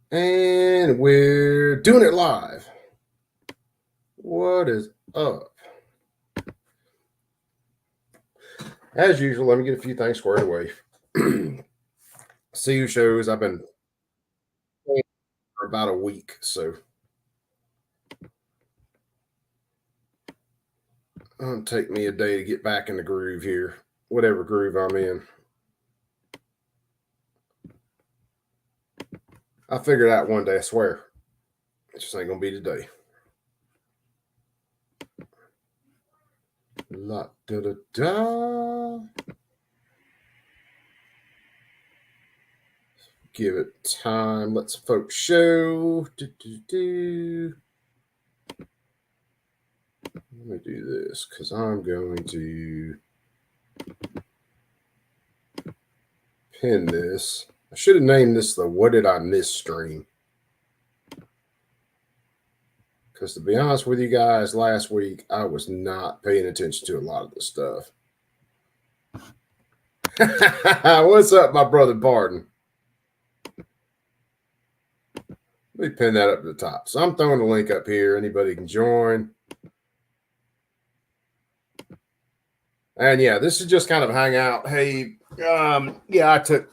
And we're doing it live. What is up? As usual, let me get a few things squared away. See who shows. I've been playing for about a week, so it'll take me a day to get back in the groove here, whatever groove I'm in. I'll figure it out one day, I swear. It just ain't gonna be today. La da da da. Give it time. Let's folks show. Do, do, do. Let me do this because I'm going to pin this. I should have named this the What Did I Miss stream. Because to be honest with you guys, last week I was not paying attention to a lot of this stuff. What's up, my brother Barton? Let me pin that up to the top. So I'm throwing the link up here. Anybody can join. And yeah, this is just kind of a hangout. Hey, yeah, I took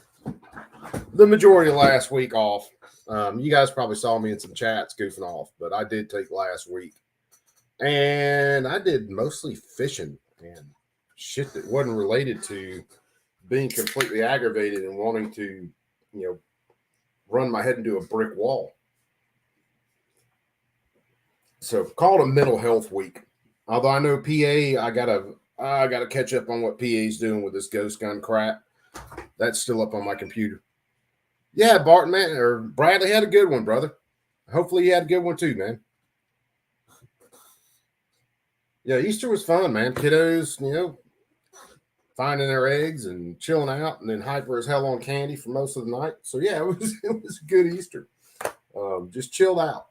the majority of last week off. You guys probably saw me in some chats goofing off, but I did take last week. And I did mostly fishing and shit that wasn't related to being completely aggravated and wanting to, run my head into a brick wall. So call it a mental health week. Although I know PA, I gotta catch up on what PA's doing with this ghost gun crap. That's still up on my computer. Yeah, Barton, man, or Bradley had a good one, brother. Hopefully, you had a good one too, man. Yeah, Easter was fun, man. Kiddos, finding their eggs and chilling out, and then hyper as hell on candy for most of the night. So yeah, it was a good Easter. Just chilled out.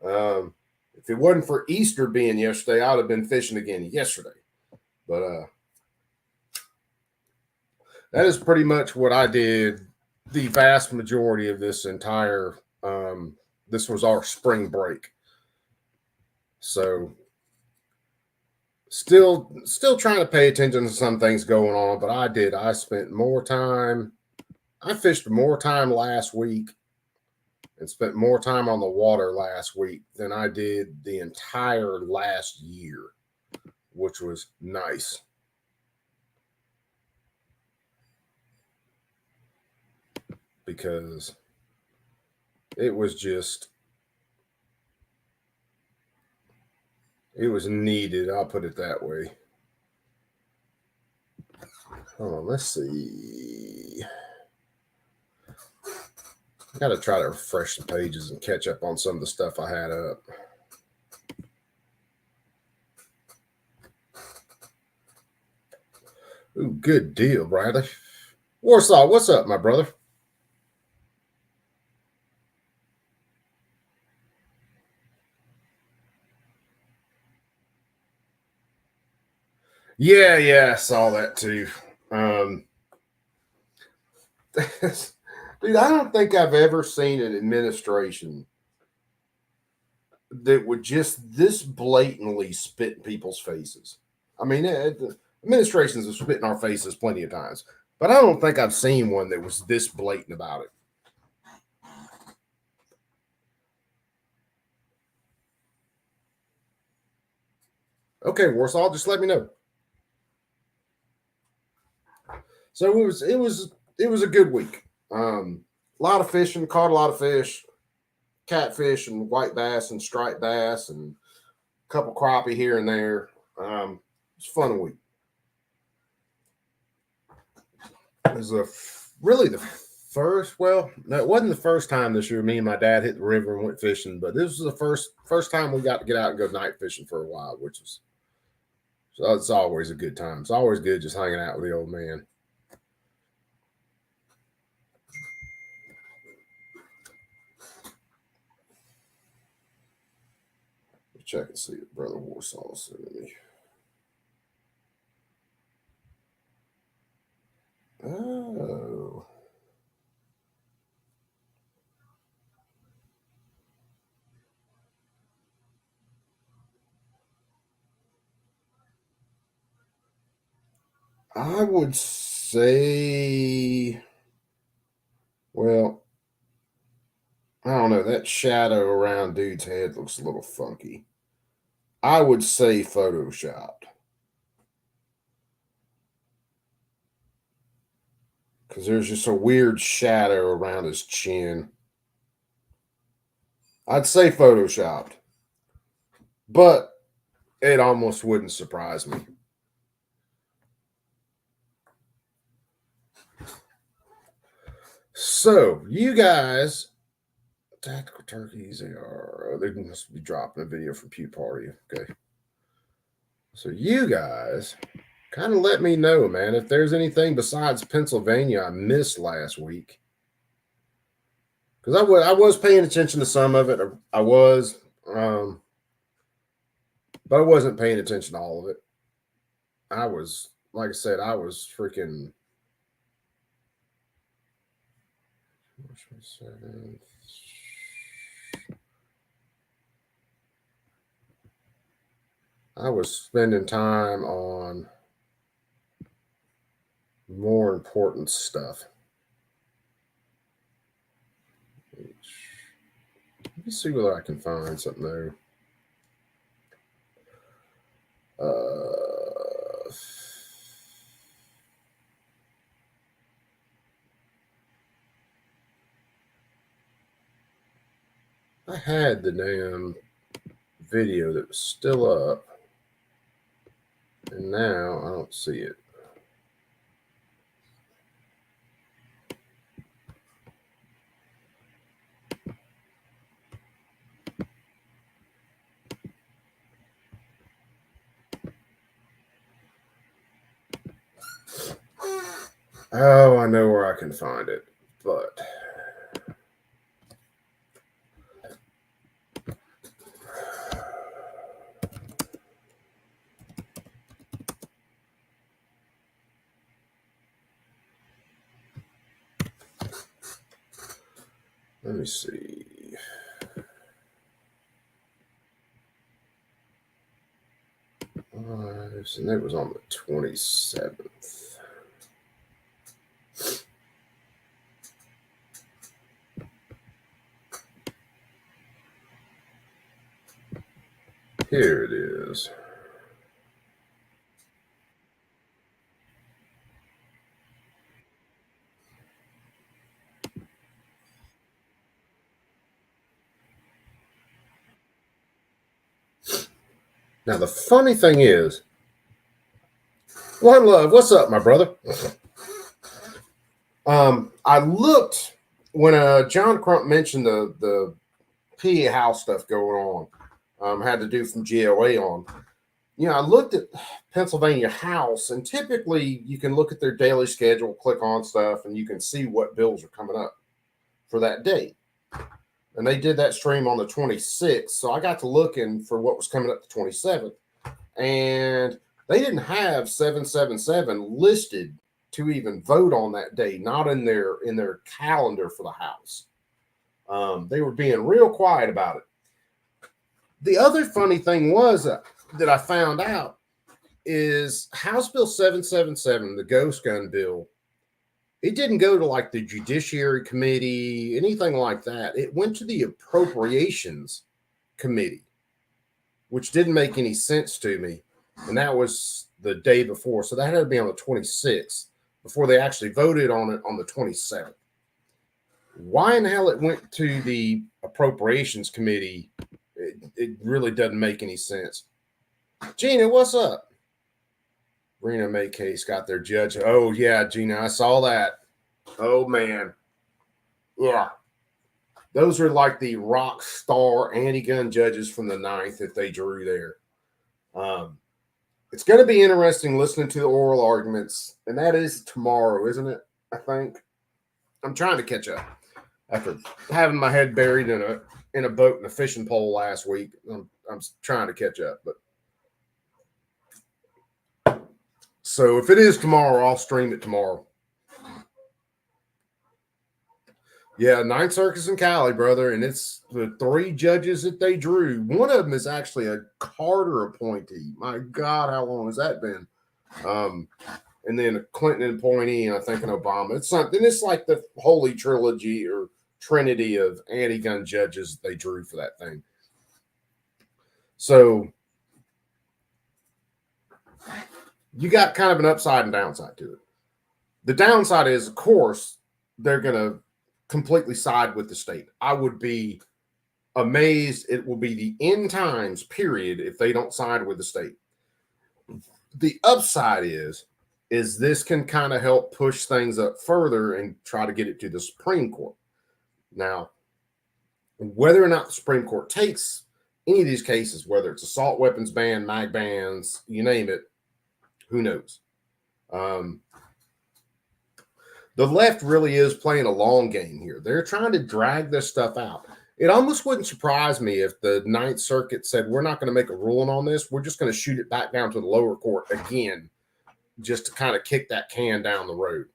If it wasn't for Easter being yesterday, I would have been fishing again yesterday. But that is pretty much what I did the vast majority of this entire. This was our spring break, so still trying to pay attention to some things going on. But I spent more time. I fished more time last week and spent more time on the water last week than I did the entire last year, which was nice. Because it was needed. I'll put it that way. Hold on, let's see. I got to try to refresh the pages and catch up on some of the stuff I had up. Ooh, good deal, Bradley. Warsaw, what's up, my brother? Yeah, I saw that too. Dude, I don't think I've ever seen an administration that would just this blatantly spit in people's faces. I mean, the administrations have spit in our faces plenty of times, but I don't think I've seen one that was this blatant about it. Okay, Warsaw, just let me know. So it was a good week. A lot of fishing, caught a lot of fish, catfish and white bass and striped bass and a couple crappie here and there. It's a fun week. It was really the first. Well, no, it wasn't the first time this year. Me and my dad hit the river and went fishing, but this was the first time we got to get out and go night fishing for a while, which is so it's always a good time. It's always good just hanging out with the old man. Check and see if Brother Warsaw sent me. Oh. I would say, well, I don't know. That shadow around dude's head looks a little funky. I would say photoshopped. Because there's just a weird shadow around his chin. I'd say photoshopped. But it almost wouldn't surprise me. So, you guys, tactical turkeys, they must be dropping a video from Pew Party. Okay. So, you guys kind of let me know, man, if there's anything besides Pennsylvania I missed last week. Because I was paying attention to some of it. I was, but I wasn't paying attention to all of it. I was, like I said, I was freaking. I was spending time on more important stuff. Let me see whether I can find something there. I had the damn video that was still up, and now I don't see it. Oh, I know where I can find it, but let me see. And it was on the 27th. Here it is. Now, the funny thing is, One Love, what's up, my brother? I looked when John Crump mentioned the PA House stuff going on, had to do from GOA on. I looked at Pennsylvania House, and typically you can look at their daily schedule, click on stuff, and you can see what bills are coming up for that date. And they did that stream on the 26th, so I got to looking for what was coming up the 27th, and they didn't have 777 listed to even vote on that day, not in their calendar for the House. They were being real quiet about it. The other funny thing was that I found out is House Bill 777, the ghost gun bill. It didn't go to like the Judiciary Committee, anything like that. It went to the Appropriations Committee, which didn't make any sense to me. And that was the day before. So that had to be on the 26th before they actually voted on it on the 27th. Why in the hell it went to the Appropriations Committee, it really doesn't make any sense. Gina, what's up? Rena May case got their judge. Oh, yeah, Gina, I saw that. Oh, man. Yeah. Those are like the rock star anti-gun judges from the 9th that they drew there. It's going to be interesting listening to the oral arguments, and that is tomorrow, isn't it? I think. I'm trying to catch up after having my head buried in a boat and a fishing pole last week. I'm trying to catch up, but so if it is tomorrow, I'll stream it tomorrow. Yeah, Ninth Circus in Cali, brother, and it's the 3 judges that they drew. One of them is actually a Carter appointee. My God, how long has that been? and then Clinton and Pointy, and I think an Obama. It's something. It's like the holy trilogy or trinity of anti-gun judges they drew for that thing. So you got kind of an upside and downside to it. The downside is, of course, they're going to completely side with the state. I would be amazed. It will be the end times, period, if they don't side with the state. The upside is this can kind of help push things up further and try to get it to the Supreme Court. Now, whether or not the Supreme Court takes any of these cases, whether it's assault weapons ban, mag bans, you name it, who knows? The left really is playing a long game here. They're trying to drag this stuff out. It almost wouldn't surprise me if the Ninth Circuit said, we're not going to make a ruling on this. We're just going to shoot it back down to the lower court again, just to kind of kick that can down the road.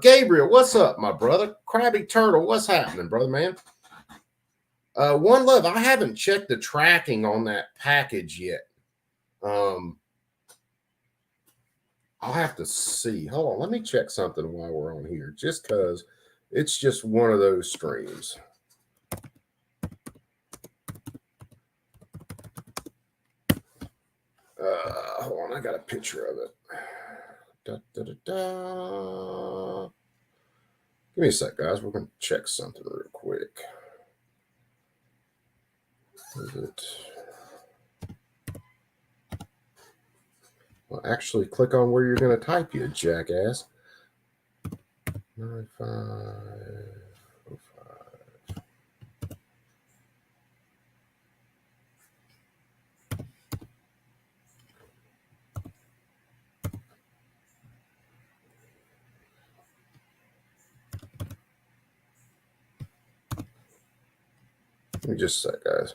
Gabriel, what's up, my brother? Krabby Turtle, what's happening, brother, man? One Love, I haven't checked the tracking on that package yet. I'll have to see. Hold on, let me check something while we're on here, just because it's just one of those streams. Hold on, I got a picture of it. Give me a sec, guys. We're going to check something real quick. Is it? Well, actually, click on where you're going to type, you jackass. 9505. Give me just a sec, guys.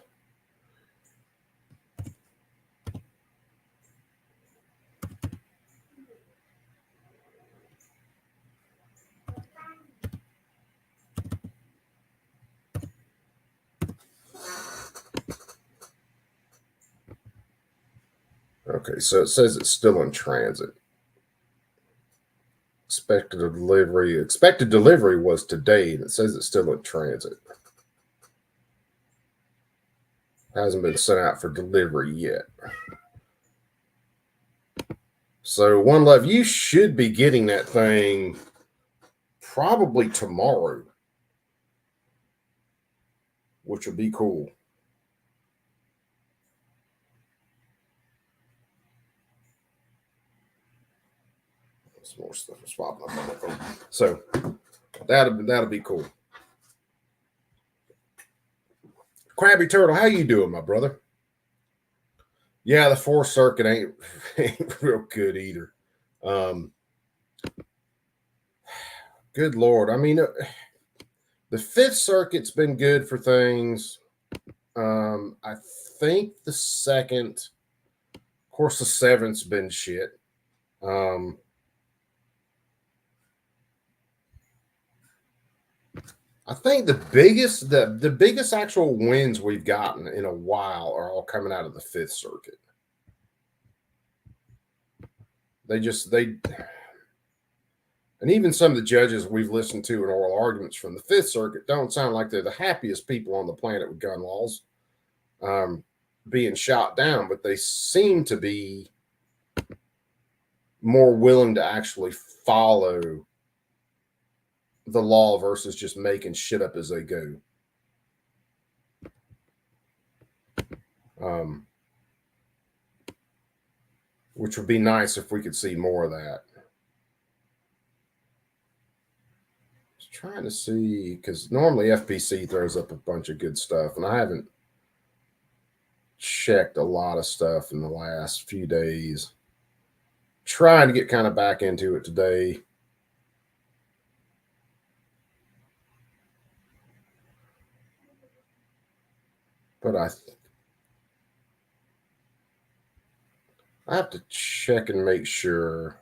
Okay, so it says it's still in transit. Expected delivery was today, and it says it's still in transit. Hasn't been sent out for delivery yet. So, One Love, you should be getting that thing probably tomorrow, which would be cool. Some more stuff is popping up on my phone. So that'll be cool. Krabby Turtle, how you doing, my brother? Yeah, the Fourth Circuit ain't real good either. Good Lord. I mean, the Fifth Circuit's been good for things. I think the second, of course, the Seventh's been shit. I think the biggest actual wins we've gotten in a while are all coming out of the Fifth Circuit. And even some of the judges we've listened to in oral arguments from the Fifth Circuit don't sound like they're the happiest people on the planet with gun laws being shot down, but they seem to be more willing to actually follow the law versus just making shit up as they go. Which would be nice if we could see more of that. Just trying to see, because normally FPC throws up a bunch of good stuff, and I haven't checked a lot of stuff in the last few days. Trying to get kind of back into it today. But I have to check and make sure.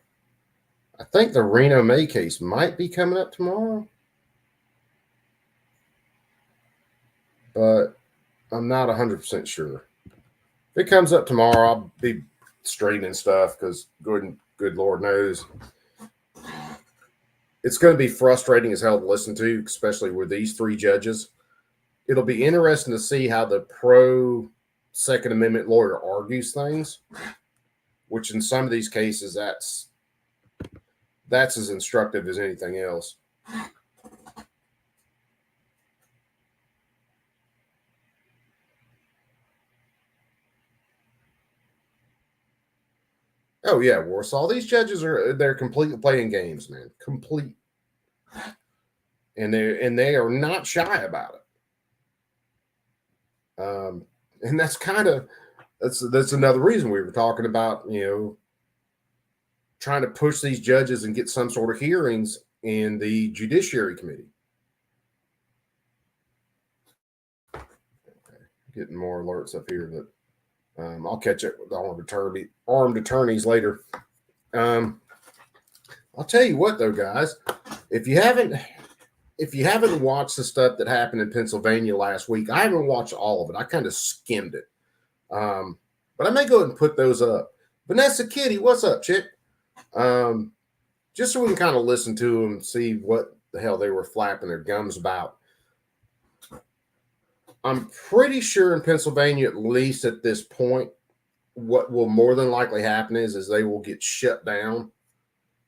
I think the Reno May case might be coming up tomorrow, but I'm not 100% sure. If it comes up tomorrow, I'll be straightening stuff because Gordon good Lord knows. It's going to be frustrating as hell to listen to, especially with these three judges. It'll be interesting to see how the pro Second Amendment lawyer argues things, which in some of these cases, that's as instructive as anything else. Oh yeah, Warsaw. These judges they're completely playing games, man. Complete. And they are not shy about it. And that's another reason we were talking about, trying to push these judges and get some sort of hearings in the Judiciary Committee. Okay. Getting more alerts up here that I'll catch up with the armed attorneys later. I'll tell you what, though, guys, if you haven't watched the stuff that happened in Pennsylvania last week, I haven't watched all of it. I kind of skimmed it, but I may go ahead and put those up. Vanessa Kitty, what's up, chick? Just so we can kind of listen to them, see what the hell they were flapping their gums about. I'm pretty sure in Pennsylvania, at least at this point, what will more than likely happen is they will get shut down.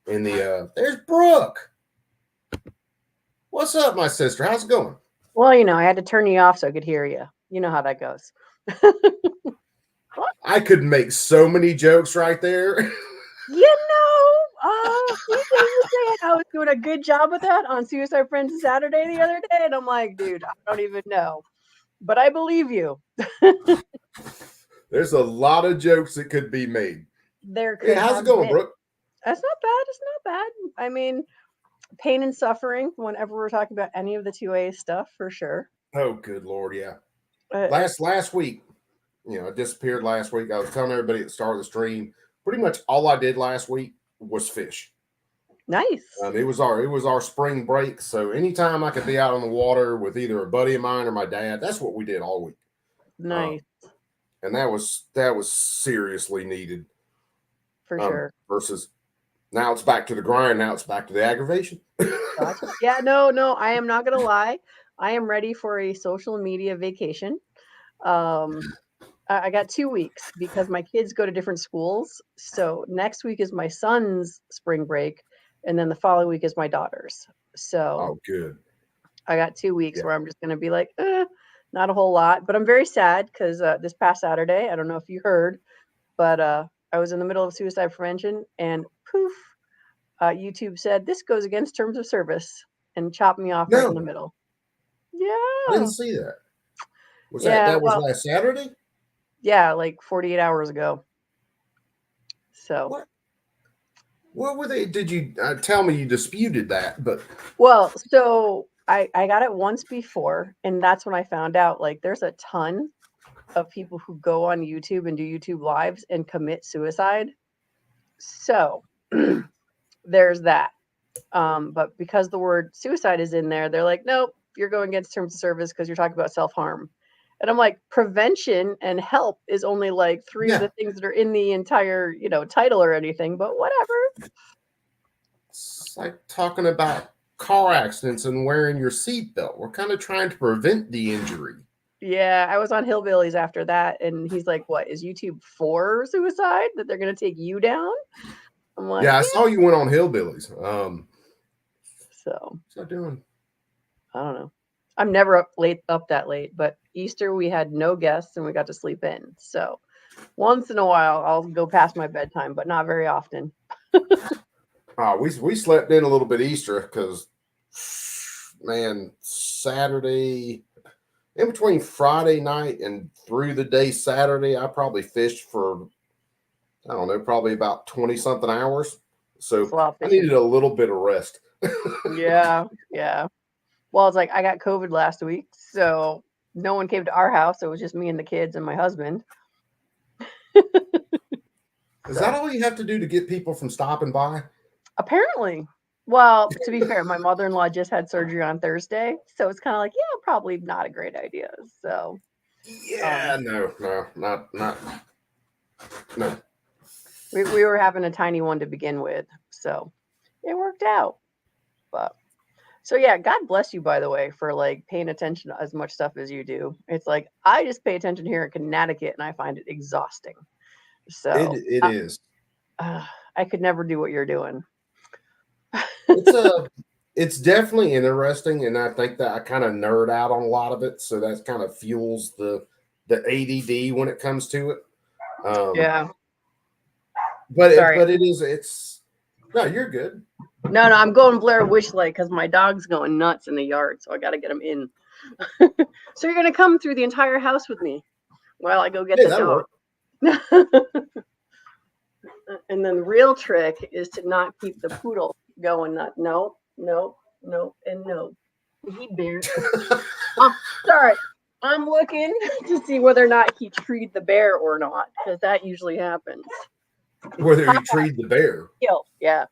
In the there's Brooke. What's up, my sister? How's it going? Well, I had to turn you off so I could hear you. You know how that goes. I could make so many jokes right there. I was doing a good job with that on Suicide Friends Saturday the other day, and I'm like, dude, I don't even know. But I believe you. There's a lot of jokes that could be made. Hey, how's it going, Brooke? That's not bad. It's not bad. I mean, pain and suffering whenever we're talking about any of the 2A stuff, for sure. Oh, good Lord, yeah. Last week, I disappeared last week. I was telling everybody at the start of the stream, pretty much all I did last week was fish. Nice. It was our spring break, so anytime I could be out on the water with either a buddy of mine or my dad, that's what we did all week. Nice. And that was seriously needed. For sure. Versus now it's back to the grind. Now it's back to the aggravation. Yeah, no, I am not going to lie. I am ready for a social media vacation. I got 2 weeks because my kids go to different schools. So next week is my son's spring break, and then the following week is my daughter's. So good. I got 2 weeks where I'm just going to be like, not a whole lot. But I'm very sad because this past Saturday, I don't know if you heard, but I was in the middle of suicide prevention, and poof, YouTube said this goes against terms of service and chopped me off right in the middle. Yeah, I didn't see that. That was last Saturday? Yeah, like 48 hours ago. So what were they? Did you tell me you disputed that? But so I got it once before, and that's when I found out like there's a ton of people who go on YouTube and do YouTube lives and commit suicide. So there's that. But because the word suicide is in there, they're like, nope, you're going against terms of service because you're talking about self-harm. And I'm like, prevention and help is only like 3 of the things that are in the entire, title or anything, but whatever. It's like talking about car accidents and wearing your seatbelt. We're kind of trying to prevent the injury. Yeah, I was on Hillbillies after that, and he's like, what, is YouTube for suicide? That they're going to take you down? I'm like, I saw you went on Hillbillies. So what's that doing? I don't know. I'm never up that late, but Easter we had no guests and we got to sleep in. So once in a while I'll go past my bedtime, but not very often. We slept in a little bit Easter because, man, Saturday, in between Friday night and through the day Saturday, I probably fished for, I don't know, probably about 20-something hours. So I needed a little bit of rest. Yeah. Well, it's like I got COVID last week, so no one came to our house. It was just me and the kids and my husband. Is that all you have to do to get people from stopping by? Apparently. Well, to be fair, my mother-in-law just had surgery on Thursday, so it's kind of like, probably not a great idea. So no. We were having a tiny one to begin with, so it worked out. But so yeah, God bless you, by the way, for like paying attention to as much stuff as you do. It's like I just pay attention here in Connecticut, and I find it exhausting. So It is. I could never do what you're doing. It's definitely interesting, and I think that I kind of nerd out on a lot of it, so that kind of fuels the ADD when it comes to it. Yeah. But Sorry. it's no, you're good. No, I'm going Blair Witch Lake because my dog's going nuts in the yard, so I got to get him in. So you're gonna come through the entire house with me while I go get the dog. And then the real trick is to not keep the poodle going nuts. No, and no. He bears. Oh, sorry. I'm looking to see whether or not he treed the bear or not, because that usually happens. Whether he treed the bear. Yeah,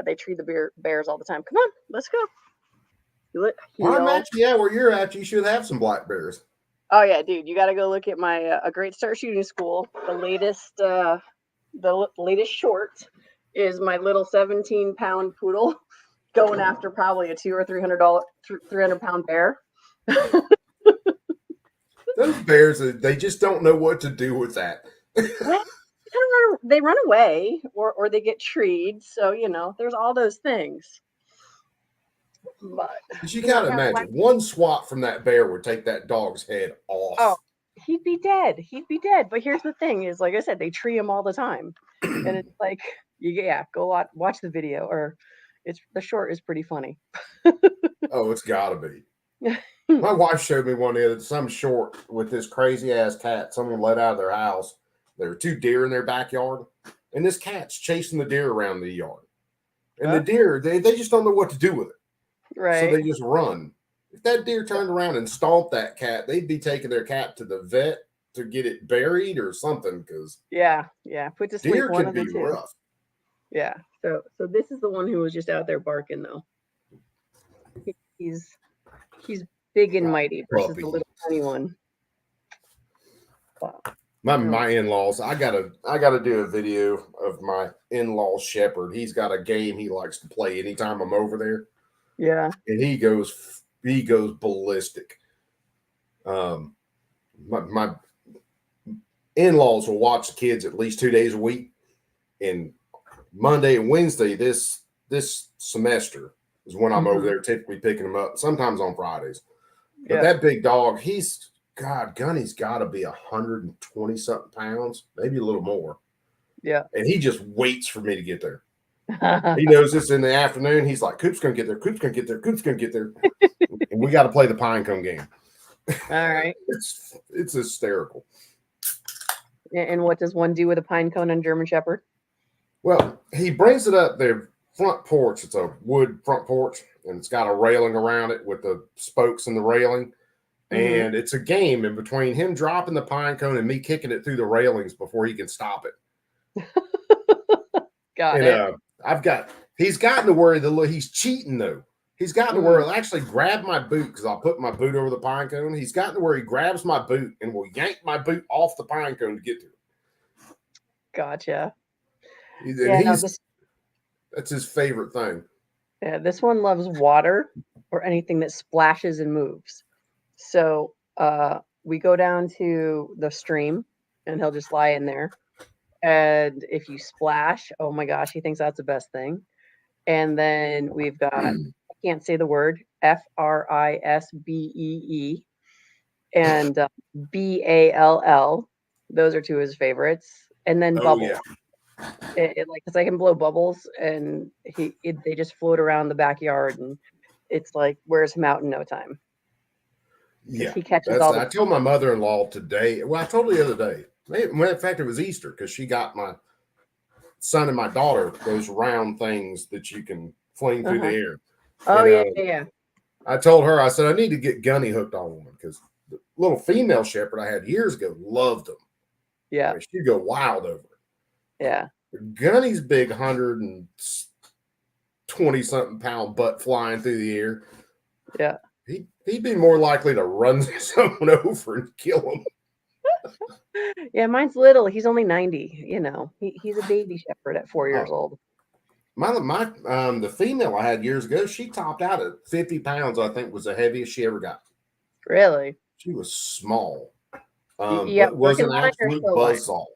they treat the bears all the time. Come on, let's go. Where you're at, you should have some black bears. Oh yeah, dude, you got to go look at my A Great Start Shooting School. The latest short is my little 17-pound poodle going after probably a $200 or $300 bear. Those bears, they just don't know what to do with that. They run away or they get treed. So, there's all those things. But you got to imagine one swat from that bear would take that dog's head off. Oh, he'd be dead. But here's the thing is, like I said, they tree him all the time. And it's like, go watch the video, or the short is pretty funny. Oh, it's gotta be. My wife showed me one of some short with this crazy ass cat someone let out of their house. There were 2 deer in their backyard, and this cat's chasing the deer around the yard. And the deer, they just don't know what to do with it. Right. So they just run. If that deer turned around and stomped that cat, they'd be taking their cat to the vet to get it buried or something. Because put to sleep. Deer one can of the be two. rough. Yeah. So this is the one who was just out there barking, though. He's big and mighty versus the little tiny one. Wow. My in-laws, I gotta do a video of my in-laws shepherd. He's got a game he likes to play anytime I'm over there. Yeah. And he goes ballistic. My in-laws will watch the kids at least 2 days a week. And Monday and Wednesday this semester is when I'm over there typically picking them up, sometimes on Fridays. But that big dog, Gunny's got to be 120 something pounds, maybe a little more. Yeah. And he just waits for me to get there. He knows it's in the afternoon. He's like, Coop's going to get there. Coop's going to get there. Coop's going to get there. And we got to play the pine cone game. All right. It's hysterical. And what does one do with a pine cone and German Shepherd? Well, he brings it up their front porch. It's a wood front porch, and it's got a railing around it with the spokes in the railing. And it's a game in between him dropping the pine cone and me kicking it through the railings before he can stop it. He's gotten to where he's cheating though. He's gotten to where he'll actually grab my boot because I'll put my boot over the pine cone. He's gotten to where he grabs my boot and will yank my boot off the pine cone to get to it. Gotcha. That's his favorite thing. Yeah, this one loves water or anything that splashes and moves. So we go down to the stream and he'll just lie in there. And if you splash, oh my gosh, he thinks that's the best thing. And then we've got, I can't say the word, FRISBEE and BALL. Those are 2 of his favorites. And then bubbles. Yeah. Because I can blow bubbles and they just float around the backyard and it's like wears him out in no time. Yeah, he catches all. I told my mother-in-law today. Well, I told her the other day. In fact, it was Easter because she got my son and my daughter those round things that you can fling through the air. Oh, yeah. I told her, I said, I need to get Gunny hooked on one because the little female shepherd I had years ago loved them. Yeah. I mean, she'd go wild over it. Yeah. Gunny's big 120 something pound butt flying through the air. Yeah. He'd be more likely to run someone over and kill him. Yeah, mine's little. He's only 90. You know, he's a baby shepherd at 4 years Oh, old. the female I had years ago, she topped out at 50 pounds. I think was the heaviest she ever got. Really? She was small, You got but was working an line or absolute show line? buzzsaw.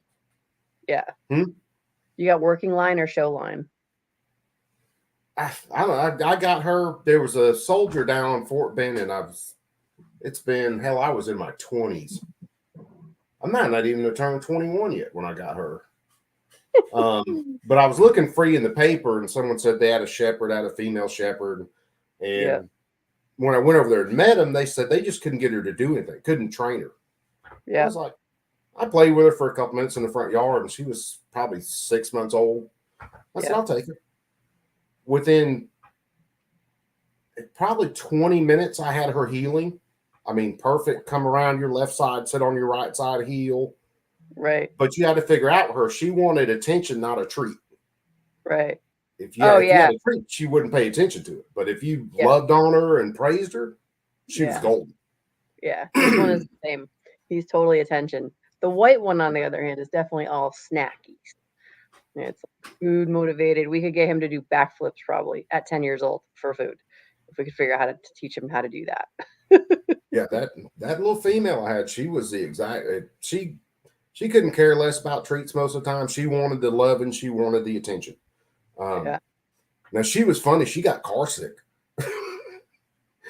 Yeah. Hmm? You got working line or show line? I don't know. I got her. There was a soldier down on Fort Bend, and it's been hell. I was in my 20s. I'm not even turned 21 yet when I got her. But I was looking free in the paper, and someone said they had a shepherd, had a female shepherd, Yeah. and when I went over there and met them, they said they just couldn't get her to do anything, couldn't train her. I Yeah. was like, I played with her for a couple minutes in the front yard, and she was probably 6 months old. I said, Yeah. I'll take her. Within probably 20 minutes, I had her healing. I mean, perfect. Come around your left side, sit on your right side, heal. Right. But you had to figure out her. She wanted attention, not a treat. Right. If you Oh, if you yeah. had a treat, she wouldn't pay attention to it. But if you Yeah. loved on her and praised her, she was Yeah. golden. Yeah. This one is the same. He's totally attention. The white one, on the other hand, is definitely all snackies. It's food motivated. We could get him to do backflips probably at 10 years old for food if we could figure out how to teach him how to do that. Yeah, that little female I had, she was the exact. She couldn't care less about treats most of the time. She wanted the love and she wanted the attention. Yeah. Now she was funny. She got car sick.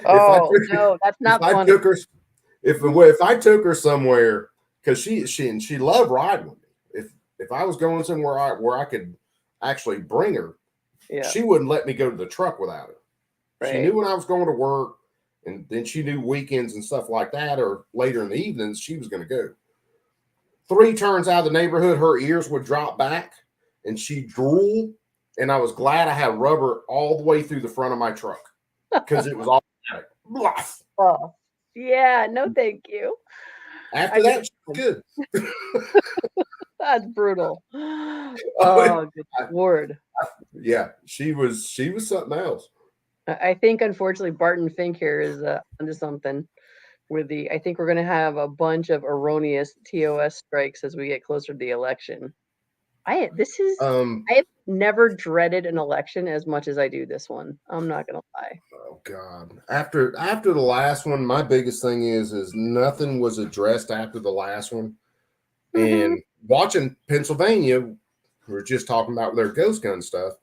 Oh, no, that's not if I funny. took her, if I took her somewhere, because she loved riding with me. If I was going somewhere where I could actually bring her, Yeah. she wouldn't let me go to the truck without her. Right. She knew when I was going to work, and then she knew weekends and stuff like that, or later in the evenings, she was going to go. 3 turns out of the neighborhood, her ears would drop back, and she'd drool. And I was glad I had rubber all the way through the front of my truck because it was automatic. Bluff. Oh, yeah. No, thank you. After that, she was good. That's brutal. Oh, good Lord. Yeah, she was something else. I think, unfortunately, Barton Fink here is onto something with I think we're going to have a bunch of erroneous TOS strikes as we get closer to the election. I have never dreaded an election as much as I do this one. I'm not going to lie. Oh God. After the last one, my biggest thing is nothing was addressed after the last one. And watching Pennsylvania, we're just talking about their ghost gun stuff.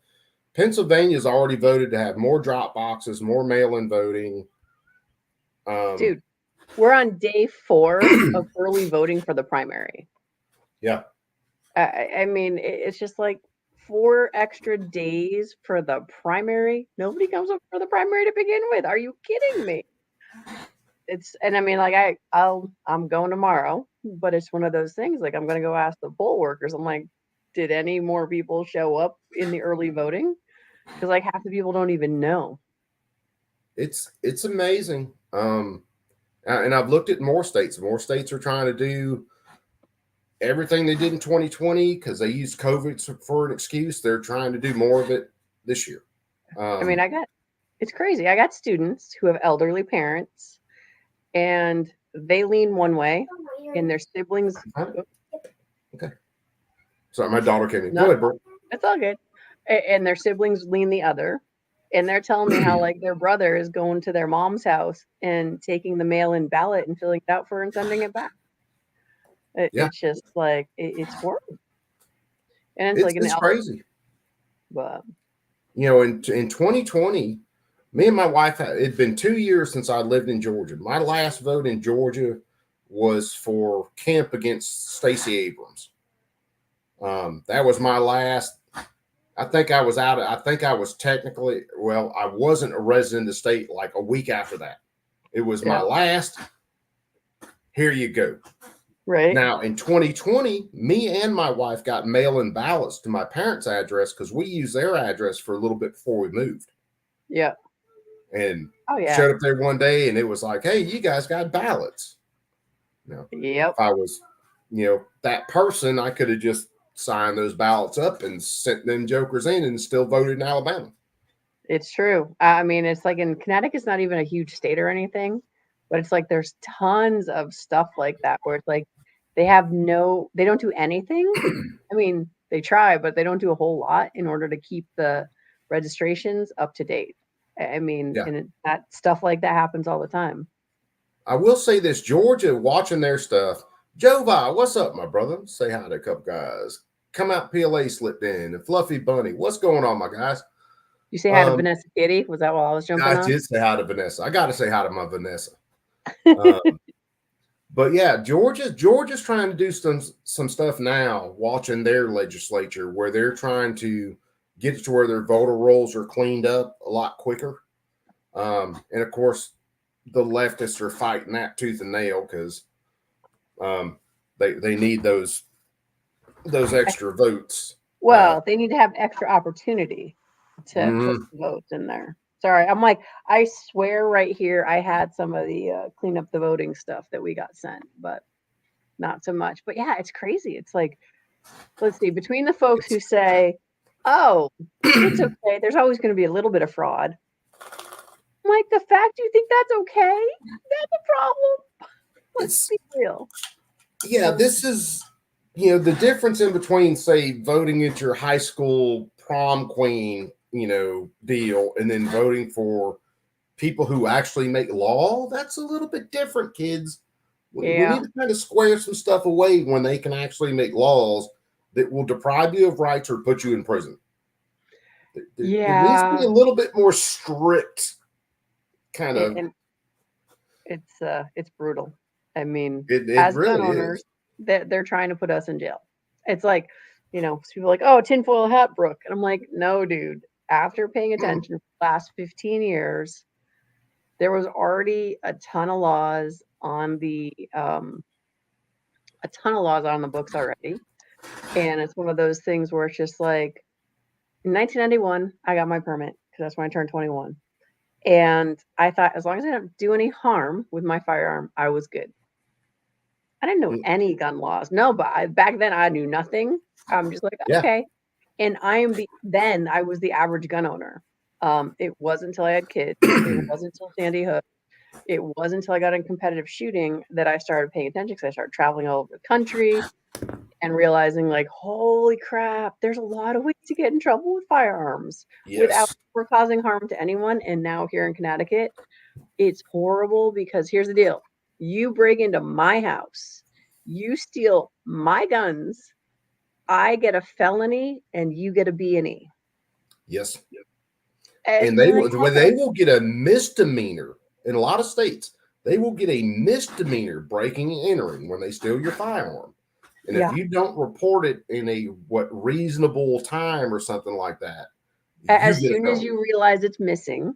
Pennsylvania's already voted to have more drop boxes, more mail-in voting. Dude, we're on day 4 of early voting for the primary. Yeah. I mean, it's just like 4 extra days for the primary. Nobody comes up for the primary to begin with. Are you kidding me? And I mean, like I'm going tomorrow, but it's one of those things. Like, I'm going to go ask the poll workers. I'm like, did any more people show up in the early voting? Because like half the people don't even know. It's amazing. And I've looked at more states. More states are trying to do everything they did in 2020 because they used COVID for an excuse. They're trying to do more of it this year. I mean, it's crazy. I got students who have elderly parents, and they lean one way, and their siblings. Okay. Sorry, my daughter came in. No, Go ahead, Bert. It's all good. And their siblings lean the other. And they're telling me how like their brother is going to their mom's house and taking the mail-in ballot and filling it out for her and sending it back. It's just like it's horrible. And it's crazy. But you know, in 2020, me and my wife it'd been 2 years since I lived in Georgia. My last vote in Georgia was for Kemp against Stacey Abrams. That was my last. I think I was out. I think I was technically, well, I wasn't a resident of the state like a week after that. It was my last. Here you go. Right. Now, in 2020, me and my wife got mail-in ballots to my parents' address because we used their address for a little bit before we moved. Yeah. And showed up there one day and it was like, hey, you guys got ballots. Now, if I was, that person, I could have just signed those ballots up and sent them jokers in and still voted in Alabama. It's true. I mean, it's like in Connecticut's not even a huge state or anything, but it's like there's tons of stuff like that where it's like They don't do anything. I mean, they try, but they don't do a whole lot in order to keep the registrations up to date. I mean, Yeah. and that stuff like that happens all the time. I will say this, Georgia, watching their stuff. Jovi, what's up, my brother? Say hi to a couple guys. Come out, PLA slipped in. And Fluffy Bunny, what's going on, my guys? You say hi to Vanessa Kitty? Was that while I was jumping I on? did say hi to Vanessa. I got to say hi to my Vanessa. But yeah, Georgia's trying to do some stuff now, watching their legislature where they're trying to get it to where their voter rolls are cleaned up a lot quicker. And of course, the leftists are fighting that tooth and nail because they need those extra votes. Well, they need to have extra opportunity to put votes in there. Sorry, I'm like, I swear right here, I had some of the clean up the voting stuff that we got sent, but not so much. But yeah, it's crazy. It's like, let's see, between the folks who say, oh, it's okay, there's always going to be a little bit of fraud. I'm like, the fact you think that's okay, that's a problem. Let's be real. Yeah, this is, the difference in between, say, voting at your high school prom queen, deal, and then voting for people who actually make law. That's a little bit different, kids. We need to kind of square some stuff away when they can actually make laws that will deprive you of rights or put you in prison. There needs to be a little bit more strict kind of. And it's brutal. I mean, It as really gun owners, is. they're trying to put us in jail. It's like, people are like, oh, tinfoil hat, Brooke. And I'm like, no, dude. After paying attention for the last 15 years, there was already a ton of laws on the books already. And it's one of those things where it's just like, in 1991, I got my permit because that's when I turned 21. And I thought, as long as I don't do any harm with my firearm, I was good. I didn't know any gun laws. No, but back then I knew nothing. I'm just like, okay. And I was the average gun owner. It wasn't until I had kids. It wasn't until Sandy Hook. It wasn't until I got in competitive shooting that I started paying attention because I started traveling all over the country and realizing, like, holy crap, there's a lot of ways to get in trouble with firearms without causing harm to anyone. And now here in Connecticut, it's horrible because here's the deal. You break into my house, you steal my guns, I get a felony, and you get a B&E. Yes. And they will get a misdemeanor in a lot of states. They will get a misdemeanor breaking and entering when they steal your firearm. And if you don't report it in a reasonable time or something like that, as soon as you realize it's missing,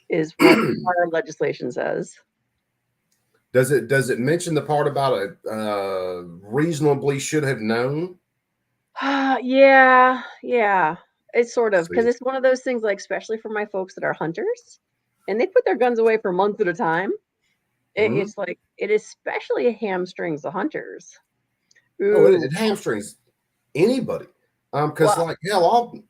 is what our legislation says. Does it mention the part about a reasonably should have known? Yeah. It's sort of, because it's one of those things, like, especially for my folks that are hunters, and they put their guns away for months at a time. It's like, it especially hamstrings the hunters. Oh, it hamstrings anybody. Because like hell,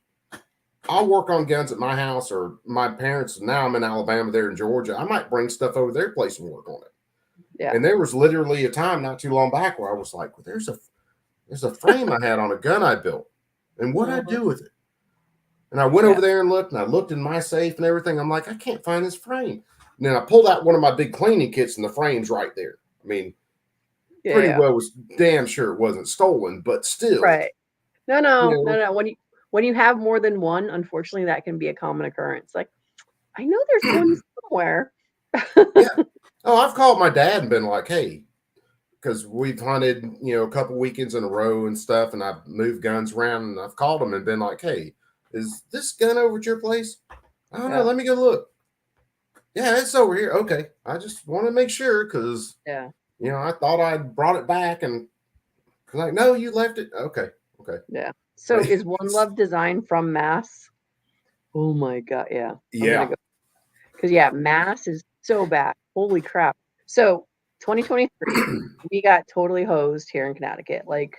I'll work on guns at my house or my parents. Now I'm in Alabama, they're in Georgia. I might bring stuff over their place and work on it. Yeah. And there was literally a time not too long back where I was like, well, there's a frame I had on a gun I built, and what I do with it. And I went over there and looked, and I looked in my safe and everything. I'm like, I can't find this frame. And then I pulled out one of my big cleaning kits, and the frame's right there. I mean, pretty well was damn sure it wasn't stolen, but still. Right. No. When you have more than one, unfortunately, that can be a common occurrence. Like, I know there's one somewhere. Oh, I've called my dad and been like, hey, because we've hunted, a couple weekends in a row and stuff, and I've moved guns around, and I've called him and been like, hey, is this gun over at your place? I don't know. Let me go look. Yeah, it's over here. Okay. I just want to make sure because, I thought I'd brought it back, and like, no, you left it. Okay. Yeah. So is One Love Design from Mass? Oh my God. Yeah. Because Mass is so bad. Holy crap. So 2023, we got totally hosed here in Connecticut. Like,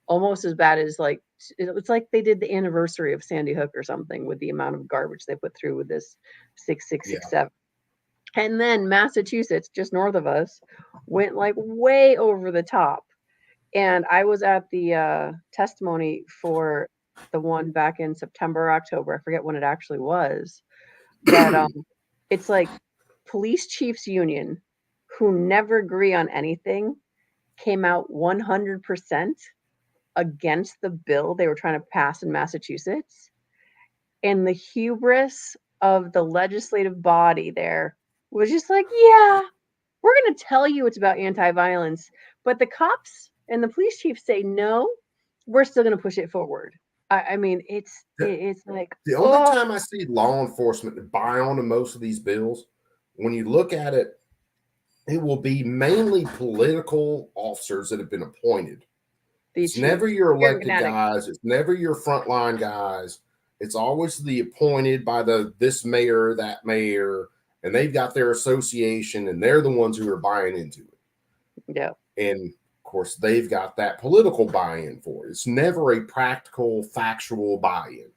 almost as bad as, like, it's like they did the anniversary of Sandy Hook or something with the amount of garbage they put through with this 6667. And then Massachusetts, just north of us, went like way over the top. And I was at the testimony for the one back in September, October. I forget when it actually was. But it's like police chiefs union who never agree on anything came out 100% against the bill they were trying to pass in Massachusetts. And the hubris of the legislative body there was just like, yeah, we're going to tell you it's about anti-violence, but the cops and the police chief say no, we're still going to push it forward. I mean, it's like, The only time I see law enforcement buy on to most of these bills, when you look at it, it will be mainly political officers that have been appointed. It's never your elected guys. It's never your frontline guys. It's always the appointed by this mayor, that mayor, and they've got their association, and they're the ones who are buying into it. Yeah. And of course, they've got that political buy-in for it. It's never a practical, factual buy-in.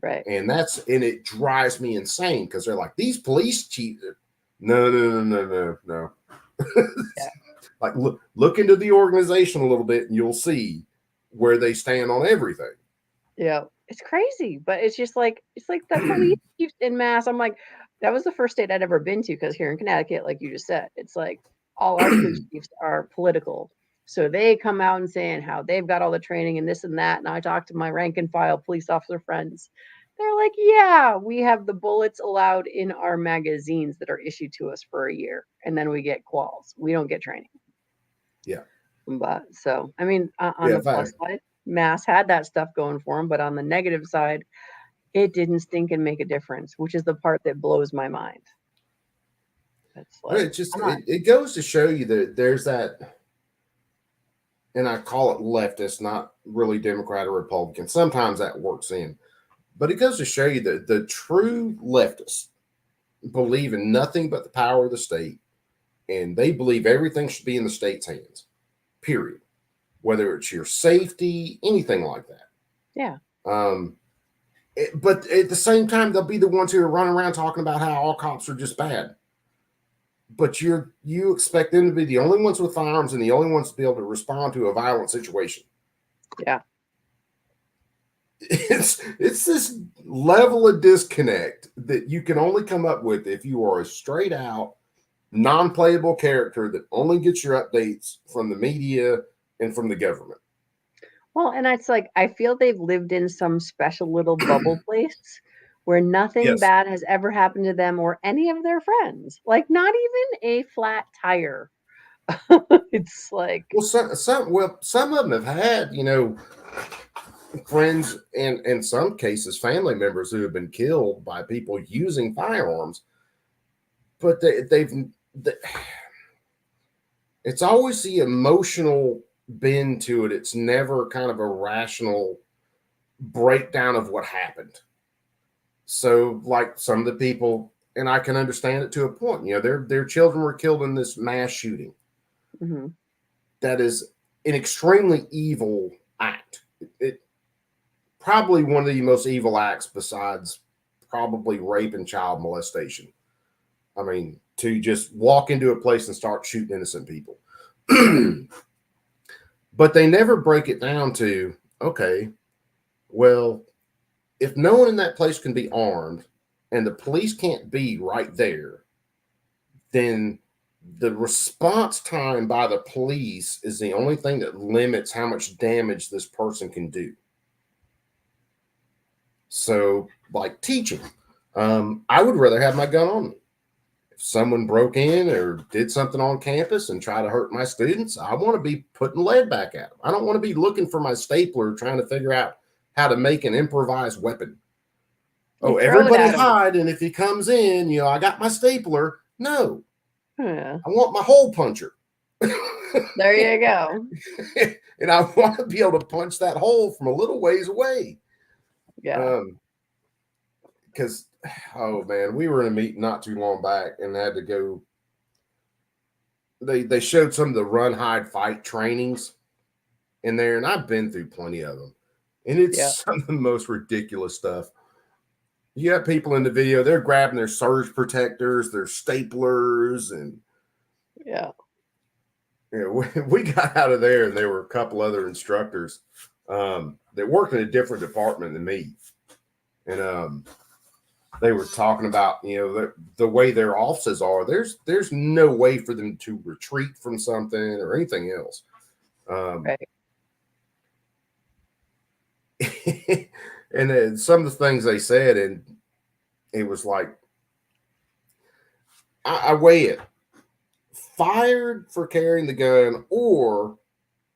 Right. And it drives me insane because they're like, these police chiefs. No. Yeah. Like look into the organization a little bit and you'll see where they stand on everything. Yeah, it's crazy, but it's like the police chiefs in Mass. I'm like, that was the first state I'd ever been to, because here in Connecticut, like you just said, it's like all our police chiefs are political. So they come out and saying how they've got all the training and this and that. And I talked to my rank and file police officer friends. They're like, yeah, we have the bullets allowed in our magazines that are issued to us for a year. And then we get quals. We don't get training. Yeah. But so, I mean, on the plus side, Mass had that stuff going for them, but on the negative side, it didn't stink and make a difference, which is the part that blows my mind. It's like, it goes to show you that there's that, and I call it leftist, not really Democrat or Republican. Sometimes that works in, but it goes to show you that the true leftists believe in nothing but the power of the state, and they believe everything should be in the state's hands, period. Whether it's your safety, anything like that. Yeah. But at the same time, they'll be the ones who are running around talking about how all cops are just bad. But you expect them to be the only ones with firearms and the only ones to be able to respond to a violent situation. Yeah. It's this level of disconnect that you can only come up with if you are a straight out, non-playable character that only gets your updates from the media and from the government. Well, and it's like, I feel they've lived in some special little bubble place where nothing bad has ever happened to them or any of their friends. Like, not even a flat tire. It's like, some of them have had, friends and in some cases family members who have been killed by people using firearms, but it's always the emotional bend to it. It's never kind of a rational breakdown of what happened. So like some of the people, and I can understand it to a point, their children were killed in this mass shooting. Mm-hmm. That is an extremely evil act. It probably one of the most evil acts besides probably rape and child molestation. I mean, to just walk into a place and start shooting innocent people. But they never break it down to, okay, well, if no one in that place can be armed and the police can't be right there, then the response time by the police is the only thing that limits how much damage this person can do. So, like teaching, I would rather have my gun on me. If someone broke in or did something on campus and try to hurt my students, I want to be putting lead back at them. I don't want to be looking for my stapler trying to figure out how to make an improvised weapon. Oh, everybody hide, and if he comes in, I got my stapler. No. Yeah. I want my hole puncher. There you go. And I want to be able to punch that hole from a little ways away. Yeah. Because, oh man, we were in a meeting not too long back and had to go. They showed some of the run, hide, fight trainings in there, and I've been through plenty of them. And it's some of the most ridiculous stuff. You have people in the video, they're grabbing their surge protectors, their staplers, and we got out of there, and there were a couple other instructors that worked in a different department than me, and they were talking about the way their offices are. There's no way for them to retreat from something or anything else. Right. And then some of the things they said, and it was like I weigh it: fired for carrying the gun, or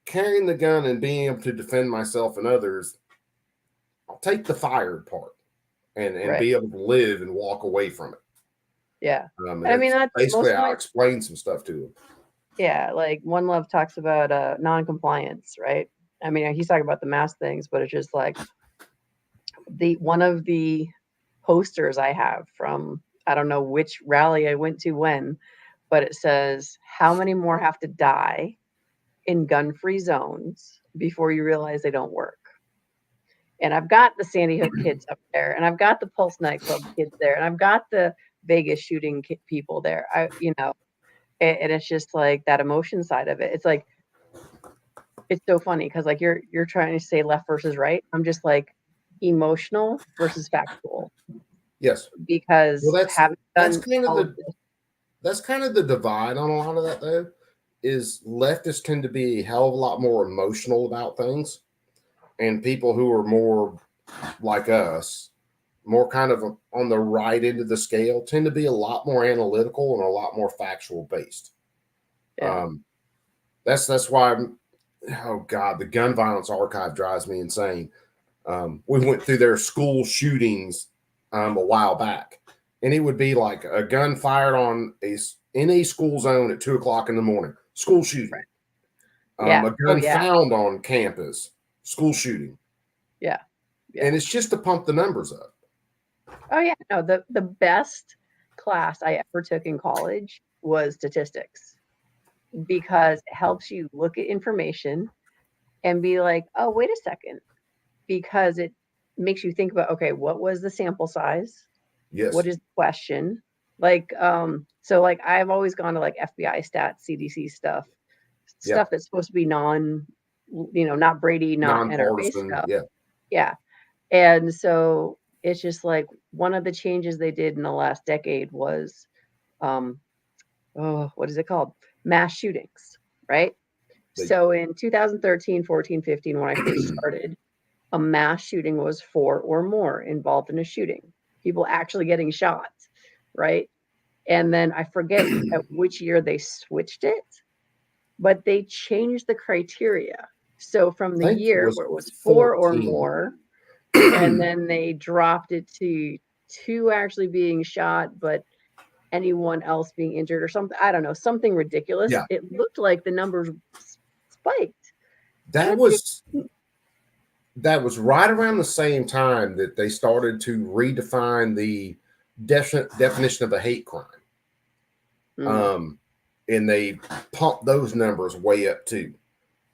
carrying the gun and being able to defend myself and others. I'll take the fired part and Right. be able to live and walk away from it. Yeah. And And I mean, that's that's basically most of how I my, explained some stuff to him. yeah, like One Love talks about non-compliance, right? I mean, he's talking about the mask things, but it's just like the one of the posters I have from I don't know which rally I went to when, but it says, "How many more have to die in gun-free zones before you realize they don't work?" And I've got the Sandy Hook kids up there, and I've got the Pulse nightclub kids there, and I've got the Vegas shooting people there. And it's just like that emotion side of it. It's like it's so funny because like you're trying to say left versus right. I'm just like emotional versus factual Yes. Well, because having that's done kind of all of the this, that's kind of the divide on a lot of that, though. Is leftists tend to be a hell of a lot more emotional about things, and people who are more like us, more kind of on the right end of the scale, tend to be a lot more analytical and a lot more factual based. yeah, Um, that's why oh god, the gun violence archive drives me insane. We went through their school shootings a while back, and it would be like a gun fired on in a school zone at 2 o'clock in the morning, school shooting. right, yeah, A oh gun yeah, found on campus, school shooting, yeah, and yeah. it's just to pump the numbers up. Oh yeah, no, the best class I ever took in college was statistics because it helps you look at information and be like, oh, wait a second, because it makes you think about, okay, what was the sample size? What Yes. is the question? Like, so like I've always gone to like FBI stats, CDC stuff, Yeah. stuff that's supposed to be not Brady, not NRA Nonpartisan. stuff. Yeah. Yeah. And so it's just like one of the changes they did in the last decade was um oh, what is it called? Mass shootings, right? They, So in 2013, 14, 15, when I first started, a mass shooting was four or more involved in a shooting. People actually getting shot, right? And then I forget at which year they switched it, but they changed the criteria. So from the think it year was where it was four or 14. more, and then they dropped it to two actually being shot, but anyone else being injured or something. I don't know, something ridiculous. Yeah. It looked like the numbers spiked. And That it's like, was that was right around the same time that they started to redefine the definition of a hate crime. mm, Um, and they pumped those numbers way up too.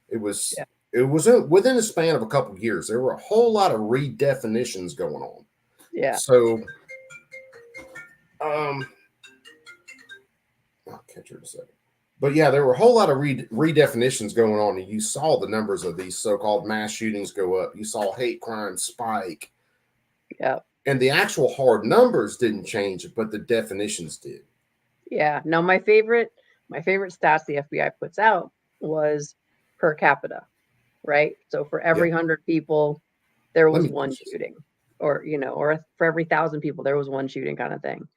It was yeah, within a span of a couple of years. There were a whole lot of redefinitions going on. yeah, So um, I'll catch her in a second. But yeah, there were a whole lot of redefinitions going on, and you saw the numbers of these so-called mass shootings go up. You saw hate crime spike, yeah, and the actual hard numbers didn't change, but the definitions did. yeah. No, my favorite stats the FBI puts out was per capita, right? So for Yeah. every 100 people, there Let was me one finish this. shooting, or for every 1,000 people, there was one shooting kind of thing.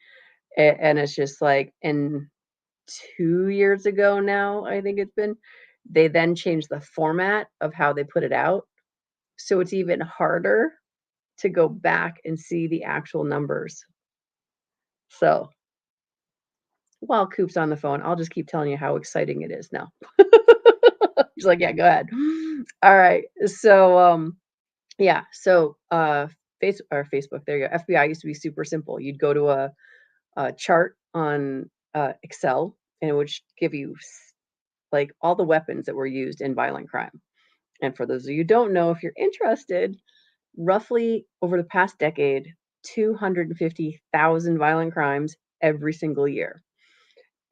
And it's just like, and 2 years ago now, I think it's been, they then changed the format of how they put it out. So it's even harder to go back and see the actual numbers. So while Coop's on the phone, I'll just keep telling you how exciting it is now. He's like, yeah, go ahead. All right. So yeah, so Facebook, there you go. FBI used to be super simple. You'd go to a chart on Excel and it would give you like all the weapons that were used in violent crime. And for those of you who don't know, if you're interested, roughly over the past decade, 250,000 violent crimes every single year.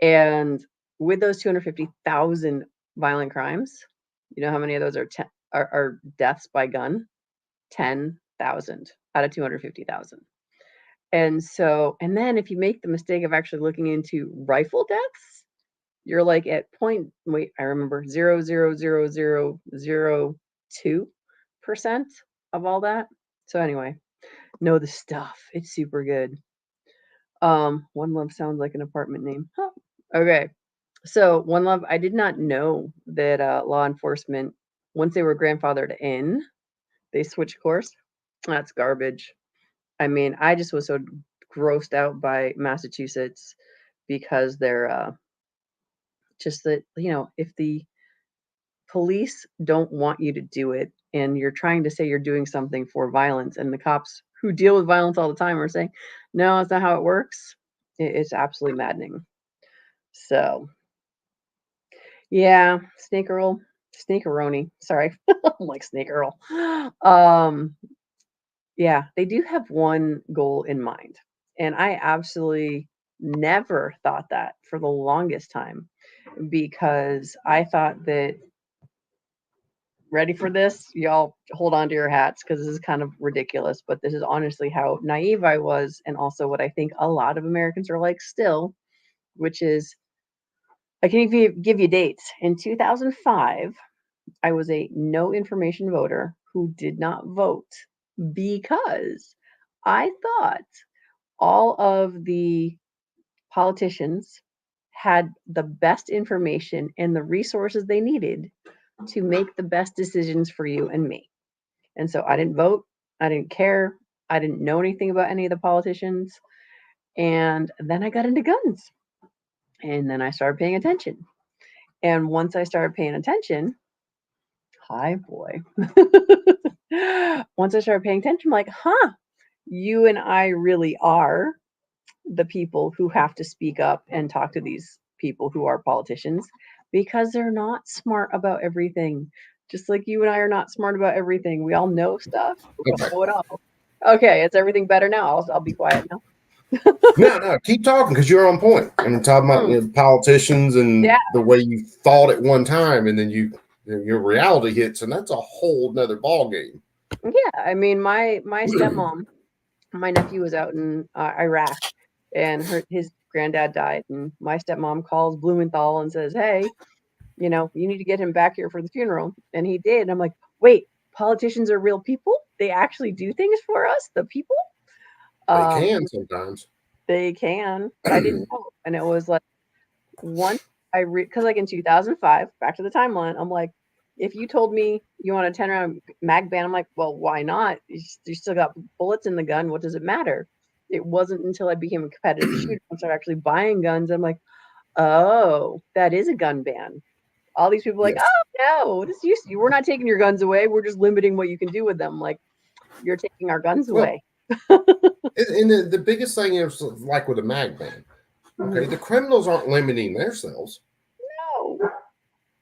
And with those 250,000 violent crimes, you know how many of those are deaths by gun? 10,000 out of 250,000. And so, and then if you make the mistake of actually looking into rifle deaths, you're like at I remember 0.00002% of all that. So anyway, know the stuff. It's super good. One Love sounds like an apartment name. Huh. Okay. So One Love, I did not know that law enforcement, once they were grandfathered in, they switched course. That's garbage. I mean, I just was so grossed out by Massachusetts because they're just that, if the police don't want you to do it and you're trying to say you're doing something for violence, and the cops who deal with violence all the time are saying, no, that's not how it works. It's absolutely maddening. So, yeah, Snake Earl, Snakearoni. Sorry, I'm like Snake Earl. Yeah, they do have one goal in mind, and I absolutely never thought that for the longest time, because I thought that, ready for this? Y'all hold on to your hats because this is kind of ridiculous, but this is honestly how naive I was, and also what I think a lot of Americans are like still, which is, I can give you dates. In 2005, I was a no information voter who did not vote because I thought all of the politicians had the best information and the resources they needed to make the best decisions for you and me. And so I didn't vote. I didn't care. I didn't know anything about any of the politicians. And then I got into guns. And then I started paying attention. And once I started paying attention, hi, boy. Once I started paying attention, I'm like, huh, you and I really are the people who have to speak up and talk to these people who are politicians, because they're not smart about everything. Just like you and I are not smart about everything. We all know stuff, but we don't know it all. Okay, is everything better now? I'll be quiet now. No, keep talking because you're on point. I'm talking about politicians and the way you thought at one time, and then your reality hits, and that's a whole nother ball game. Yeah, I mean, my stepmom, my nephew was out in Iraq, and his granddad died, and my stepmom calls Blumenthal and says, "Hey, you need to get him back here for the funeral." And he did. And I'm like, wait, politicians are real people? They actually do things for us, the people? They can sometimes. They can, but I didn't know. And it was like, once because like in 2005, back to the timeline, I'm like, if you told me you want a 10-round mag ban, I'm like, well, why not? You still got bullets in the gun. What does it matter? It wasn't until I became a competitive shooter and started actually buying guns, I'm like, oh, that is a gun ban. All these people are like, oh no, we're not taking your guns away. We're just limiting what you can do with them. Like, you're taking our guns away. And the biggest thing is, like with a mag ban, okay, the criminals aren't limiting themselves. No.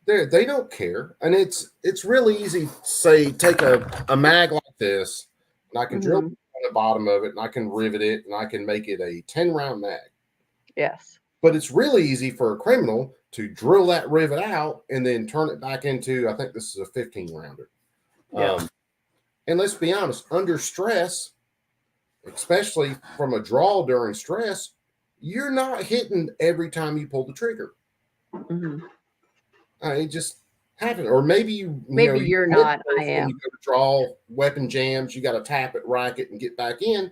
They don't care. And it's really easy to say, take a mag like this, and I can drill on the bottom of it, and I can rivet it, and I can make it a 10-round mag. Yes. But it's really easy for a criminal to drill that rivet out and then turn it back into, I think this is a 15-rounder. Yeah. And let's be honest, under stress, especially from a draw during stress, you're not hitting every time you pull the trigger. It just happened. Or maybe you're not. I am. You go to draw, weapon jams, you got to tap it, rack it, and get back in.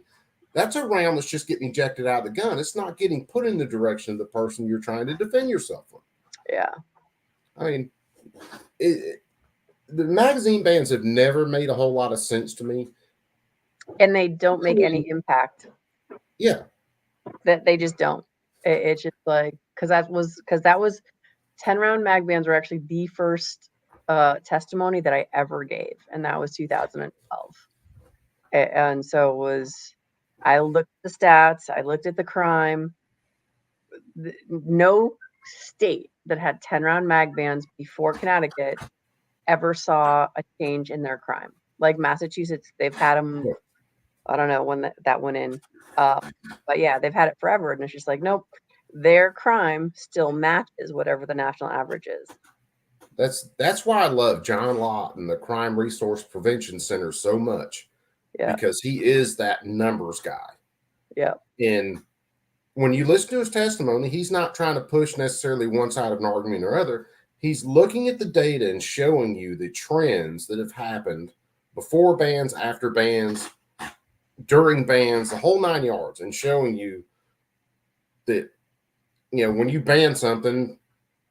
That's a round that's just getting ejected out of the gun. It's not getting put in the direction of the person you're trying to defend yourself from. Yeah. I mean, the magazine bans have never made a whole lot of sense to me. And they don't make any impact. Yeah. That they just don't. It's just like, because that was 10-round mag bans were actually the first testimony that I ever gave. And that was 2012. And so it was, I looked at the stats, I looked at the crime. No state that had 10-round mag bans before Connecticut ever saw a change in their crime. Like Massachusetts, they've had them, I don't know when that went in. But yeah, they've had it forever. And it's just like, nope, their crime still matches whatever the national average is. That's why I love John Lott and the Crime Resource Prevention Center so much, Yeah. because he is that numbers guy. Yeah. And when you listen to his testimony, he's not trying to push necessarily one side of an argument or other. He's looking at the data and showing you the trends that have happened before bans, after bans, during bans, the whole 9 yards, and showing you that, when you ban something,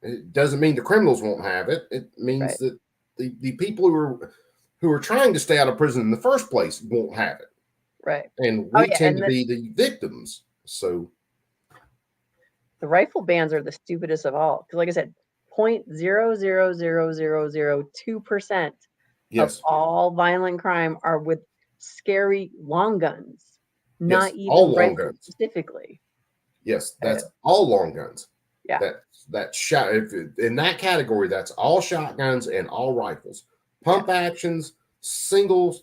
it doesn't mean the criminals won't have it. It means Right. that the people who are trying to stay out of prison in the first place won't have it. Right. And Oh we yeah, tend and to be the victims. So the rifle bans are the stupidest of all. Because like I said, 0.0000002% of yes, all violent crime are with scary long guns, not yes, all even long rifles guns. specifically. Yes, that's all long guns. Yeah. That shot in that category. That's all shotguns and all rifles, pump actions, single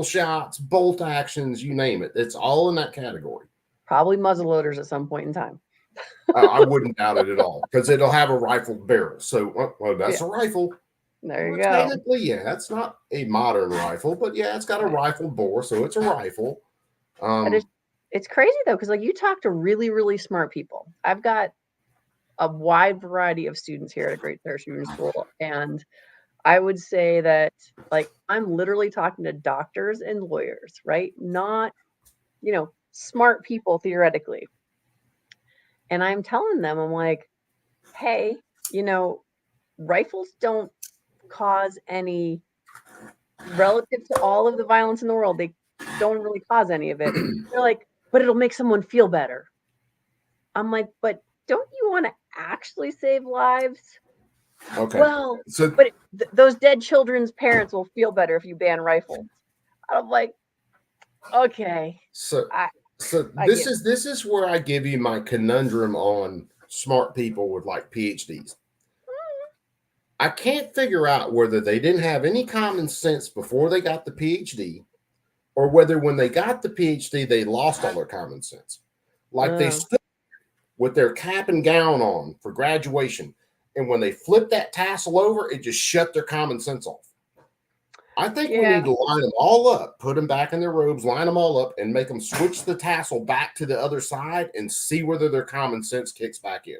shots, bolt actions, you name it. It's all in that category. Probably muzzle loaders at some point in time. I wouldn't doubt it at all, because it'll have a rifled barrel. So, well, that's Yeah. a rifle. There you Well, go. technically, yeah, that's not a modern rifle, but yeah, it's got a rifled bore, so it's a rifle. It's crazy though, because like you talk to really, really smart people. I've got a wide variety of students here at a Great Star Shooting School, and I would say that like I'm literally talking to doctors and lawyers, right? Not, smart people theoretically. And I'm telling them, I'm like, hey, rifles don't cause any, relative to all of the violence in the world, they don't really cause any of it. They're like, but it'll make someone feel better. I'm like, but don't you want to actually save lives? Okay. Well, So, but those dead children's parents will feel better if you ban rifles. I'm like, okay. so I this is where I give you my conundrum on smart people with like PhDs. I can't figure out whether they didn't have any common sense before they got the PhD, or whether when they got the PhD they lost all their common sense. Like they stood with their cap and gown on for graduation, and when they flipped that tassel over, it just shut their common sense off. I think we need to line them all up, put them back in their robes, line them all up, and make them switch the tassel back to the other side and see whether their common sense kicks back in.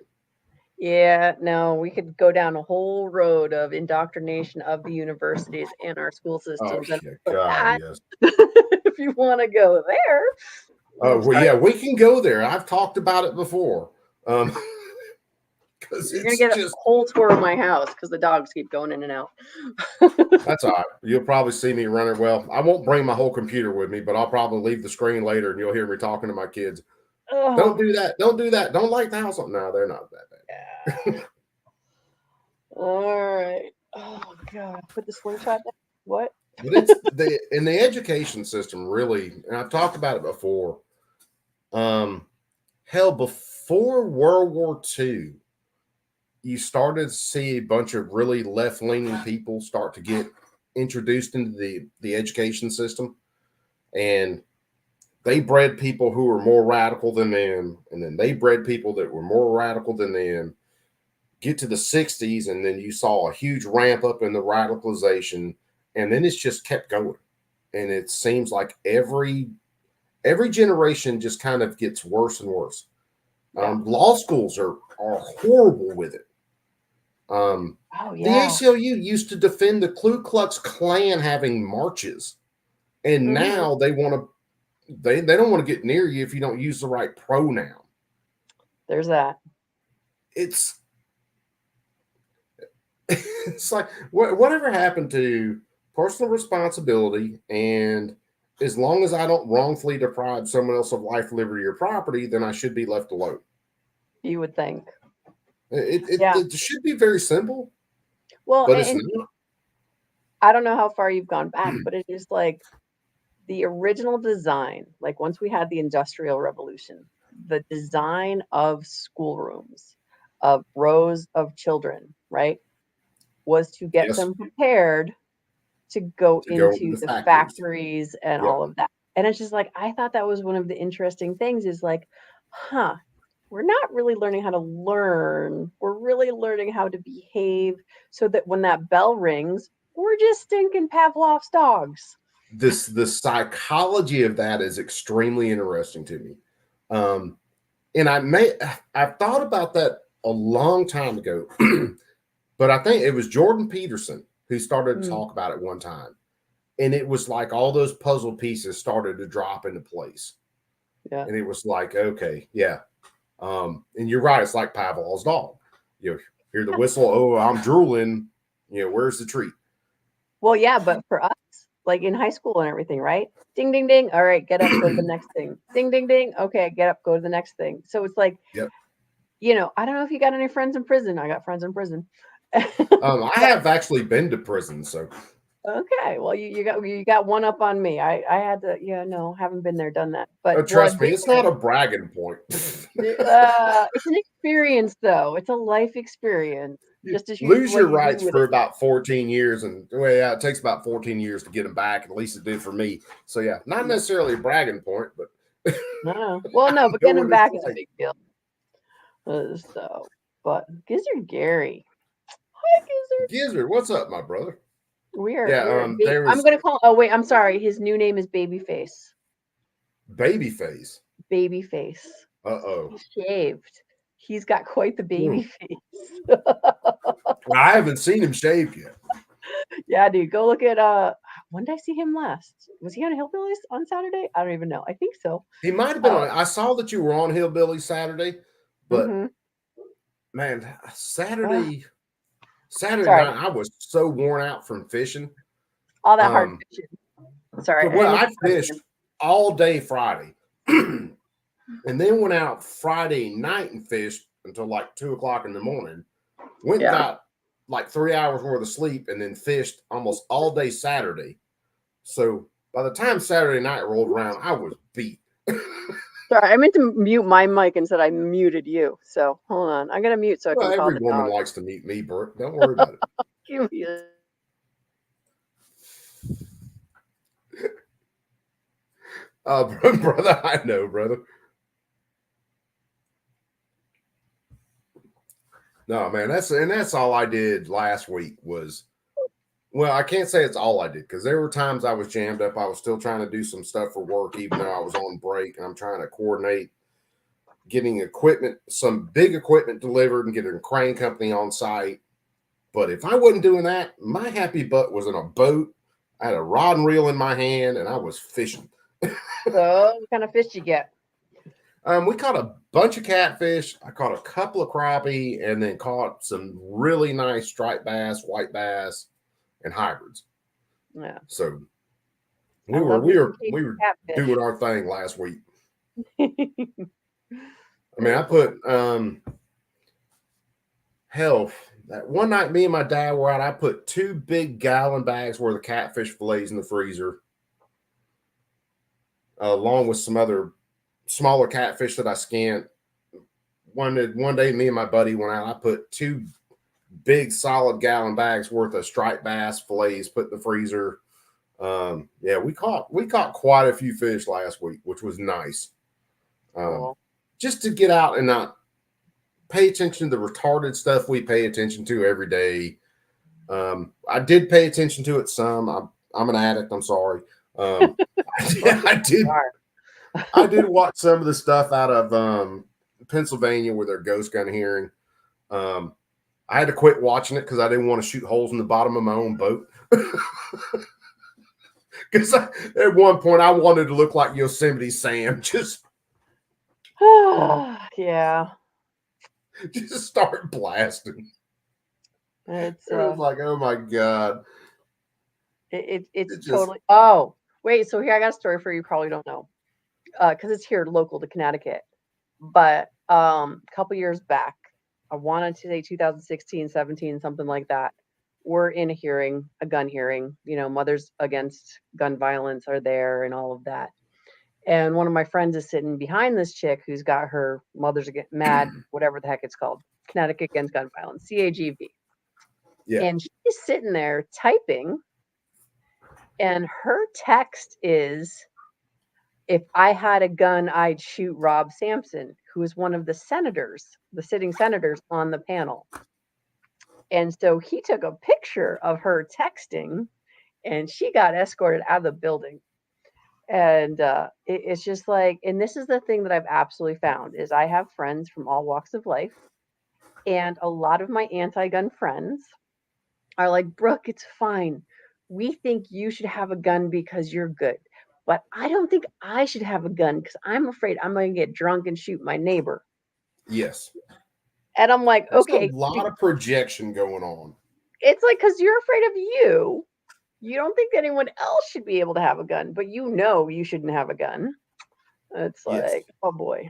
Yeah, no, we could go down a whole road of indoctrination of the universities and our school systems. Oh, God, yes. If you want to go there. Oh, well, yeah, we can go there. I've talked about it before. Because you're going to get a whole tour of my house because the dogs keep going in and out. That's all right. You'll probably see me running. Well, I won't bring my whole computer with me, but I'll probably leave the screen later and you'll hear me talking to my kids. Oh. Don't do that. Don't do that. Don't light the house up. No, they're not that bad. Yeah. All right. Oh, God. Put the slingshot down. What? But it's in the education system, really, and I've talked about it before. Hell, before World War II, you started to see a bunch of really left-leaning people start to get introduced into the education system, and they bred people who were more radical than them, and then they bred people that were more radical than them. Get to the 60s, and then you saw a huge ramp up in the radicalization, and then it's just kept going. And it seems like every generation just kind of gets worse and worse. Law schools are horrible with it. The ACLU used to defend the Ku Klux Klan having marches, and now they want to. They don't want to get near you if you don't use the right pronoun. There's that. It's like whatever happened to personal responsibility, and as long as I don't wrongfully deprive someone else of life, liberty, or property, then I should be left alone. You would think. It should be very simple. Well, but it's not. I don't know how far you've gone back, but it's just like the original design, like once we had the Industrial Revolution, the design of schoolrooms, of rows of children, right, was to get them prepared to go into the factories and all of that. And it's just like, I thought that was one of the interesting things is like, we're not really learning how to learn. We're really learning how to behave so that when that bell rings, we're just stinking Pavlov's dogs. The psychology of that is extremely interesting to me. And I've thought about that a long time ago, but I think it was Jordan Peterson who started to talk about it one time. And it was like all those puzzle pieces started to drop into place. Yeah. And it was like, okay, yeah. And you're right, it's like Pavlov's dog. You hear the whistle, oh, I'm drooling, where's the treat? Well, yeah, but for us, like in high school and everything, right? Ding, ding, ding. All right, get up, go to the next thing. Ding, ding, ding. Okay, get up, go to the next thing. So it's like, Yep. I don't know if you got any friends in prison. I got friends in prison. I have actually been to prison, so. Okay, well, you got one up on me. I had to, haven't been there, done that. But trust me, it's not a bragging point. It's an experience, though. It's a life experience. Just as you lose your rights for about 14 years, and it takes about 14 years to get them back. At least it did for me. So yeah, not necessarily a bragging point, but no. Well, no, but getting them back is a big deal. But Gizzard Gary, hi Gizzard, what's up, my brother? We are. Yeah, I'm gonna call. Oh wait, I'm sorry. His new name is Babyface. Babyface. Babyface. Uh-oh. He's shaved. He's got quite the baby face. I haven't seen him shaved yet. Yeah, dude. Go look at when did I see him last? Was he on Hillbillies on Saturday? I don't even know. I think so. He might have been on. I saw that you were on Hillbillies Saturday, but man, Saturday night I was so worn out from fishing. All that hard fishing. Sorry. Well, I fished all day Friday. And then went out Friday night and fished until like 2 o'clock in the morning. Went and got like 3 hours worth of sleep and then fished almost all day Saturday. So by the time Saturday night rolled around, I was beat. Sorry, I meant to mute my mic and said I muted you. So hold on. I'm going to mute so I can call every woman likes to mute me, Bert. Don't worry about it. Give me brother, I know, brother. No, man, that's all I did last week was, well, I can't say it's all I did because there were times I was jammed up. I was still trying to do some stuff for work, even though I was on break. I'm trying to coordinate getting equipment, some big equipment delivered and getting a crane company on site. But if I wasn't doing that, my happy butt was in a boat. I had a rod and reel in my hand and I was fishing. So what kind of fish you get? We caught a bunch of catfish. I caught a couple of crappie and then caught some really nice striped bass, white bass, and hybrids. Yeah. So we were doing our thing last week. I mean, I put that one night me and my dad were out, I put 2 big gallon bags worth of catfish fillets in the freezer, along with some other smaller catfish that I skinned. One day, me and my buddy went out. I put 2 big solid gallon bags worth of striped bass fillets put in the freezer. Yeah, we caught quite a few fish last week, which was nice. Cool. Just to get out and not pay attention to the retarded stuff we pay attention to every day. I did pay attention to it some. I'm an addict. I'm sorry. I did. I did watch some of the stuff out of Pennsylvania where they're ghost gun hearing. I had to quit watching it because I didn't want to shoot holes in the bottom of my own boat. Because at one point I wanted to look like Yosemite Sam, just yeah, just start blasting. It was like, oh my god, it's totally. Oh wait, so here I got a story for you. Probably don't know. Because it's here local to Connecticut. But a couple years back, I wanted to say 2016, 17, something like that, we're in a gun hearing. Mothers Against Gun Violence are there and all of that. And one of my friends is sitting behind this chick who's got her Mothers Against MAD, whatever the heck it's called, Connecticut Against Gun Violence, CAGV. Yeah. And she's sitting there typing, and her text is, if I had a gun, I'd shoot Rob Sampson, who is one of the senators, the sitting senators on the panel. And so he took a picture of her texting, and she got escorted out of the building. And it's just like, and this is the thing that I've absolutely found is I have friends from all walks of life, and a lot of my anti-gun friends are like, Brooke, it's fine. We think you should have a gun because you're good, but I don't think I should have a gun because I'm afraid I'm going to get drunk and shoot my neighbor. Yes. And I'm like, There's okay, a lot of projection going on. it's like, because you're afraid of you. You don't think anyone else should be able to have a gun, but you know you shouldn't have a gun. It's like, Yes. oh boy.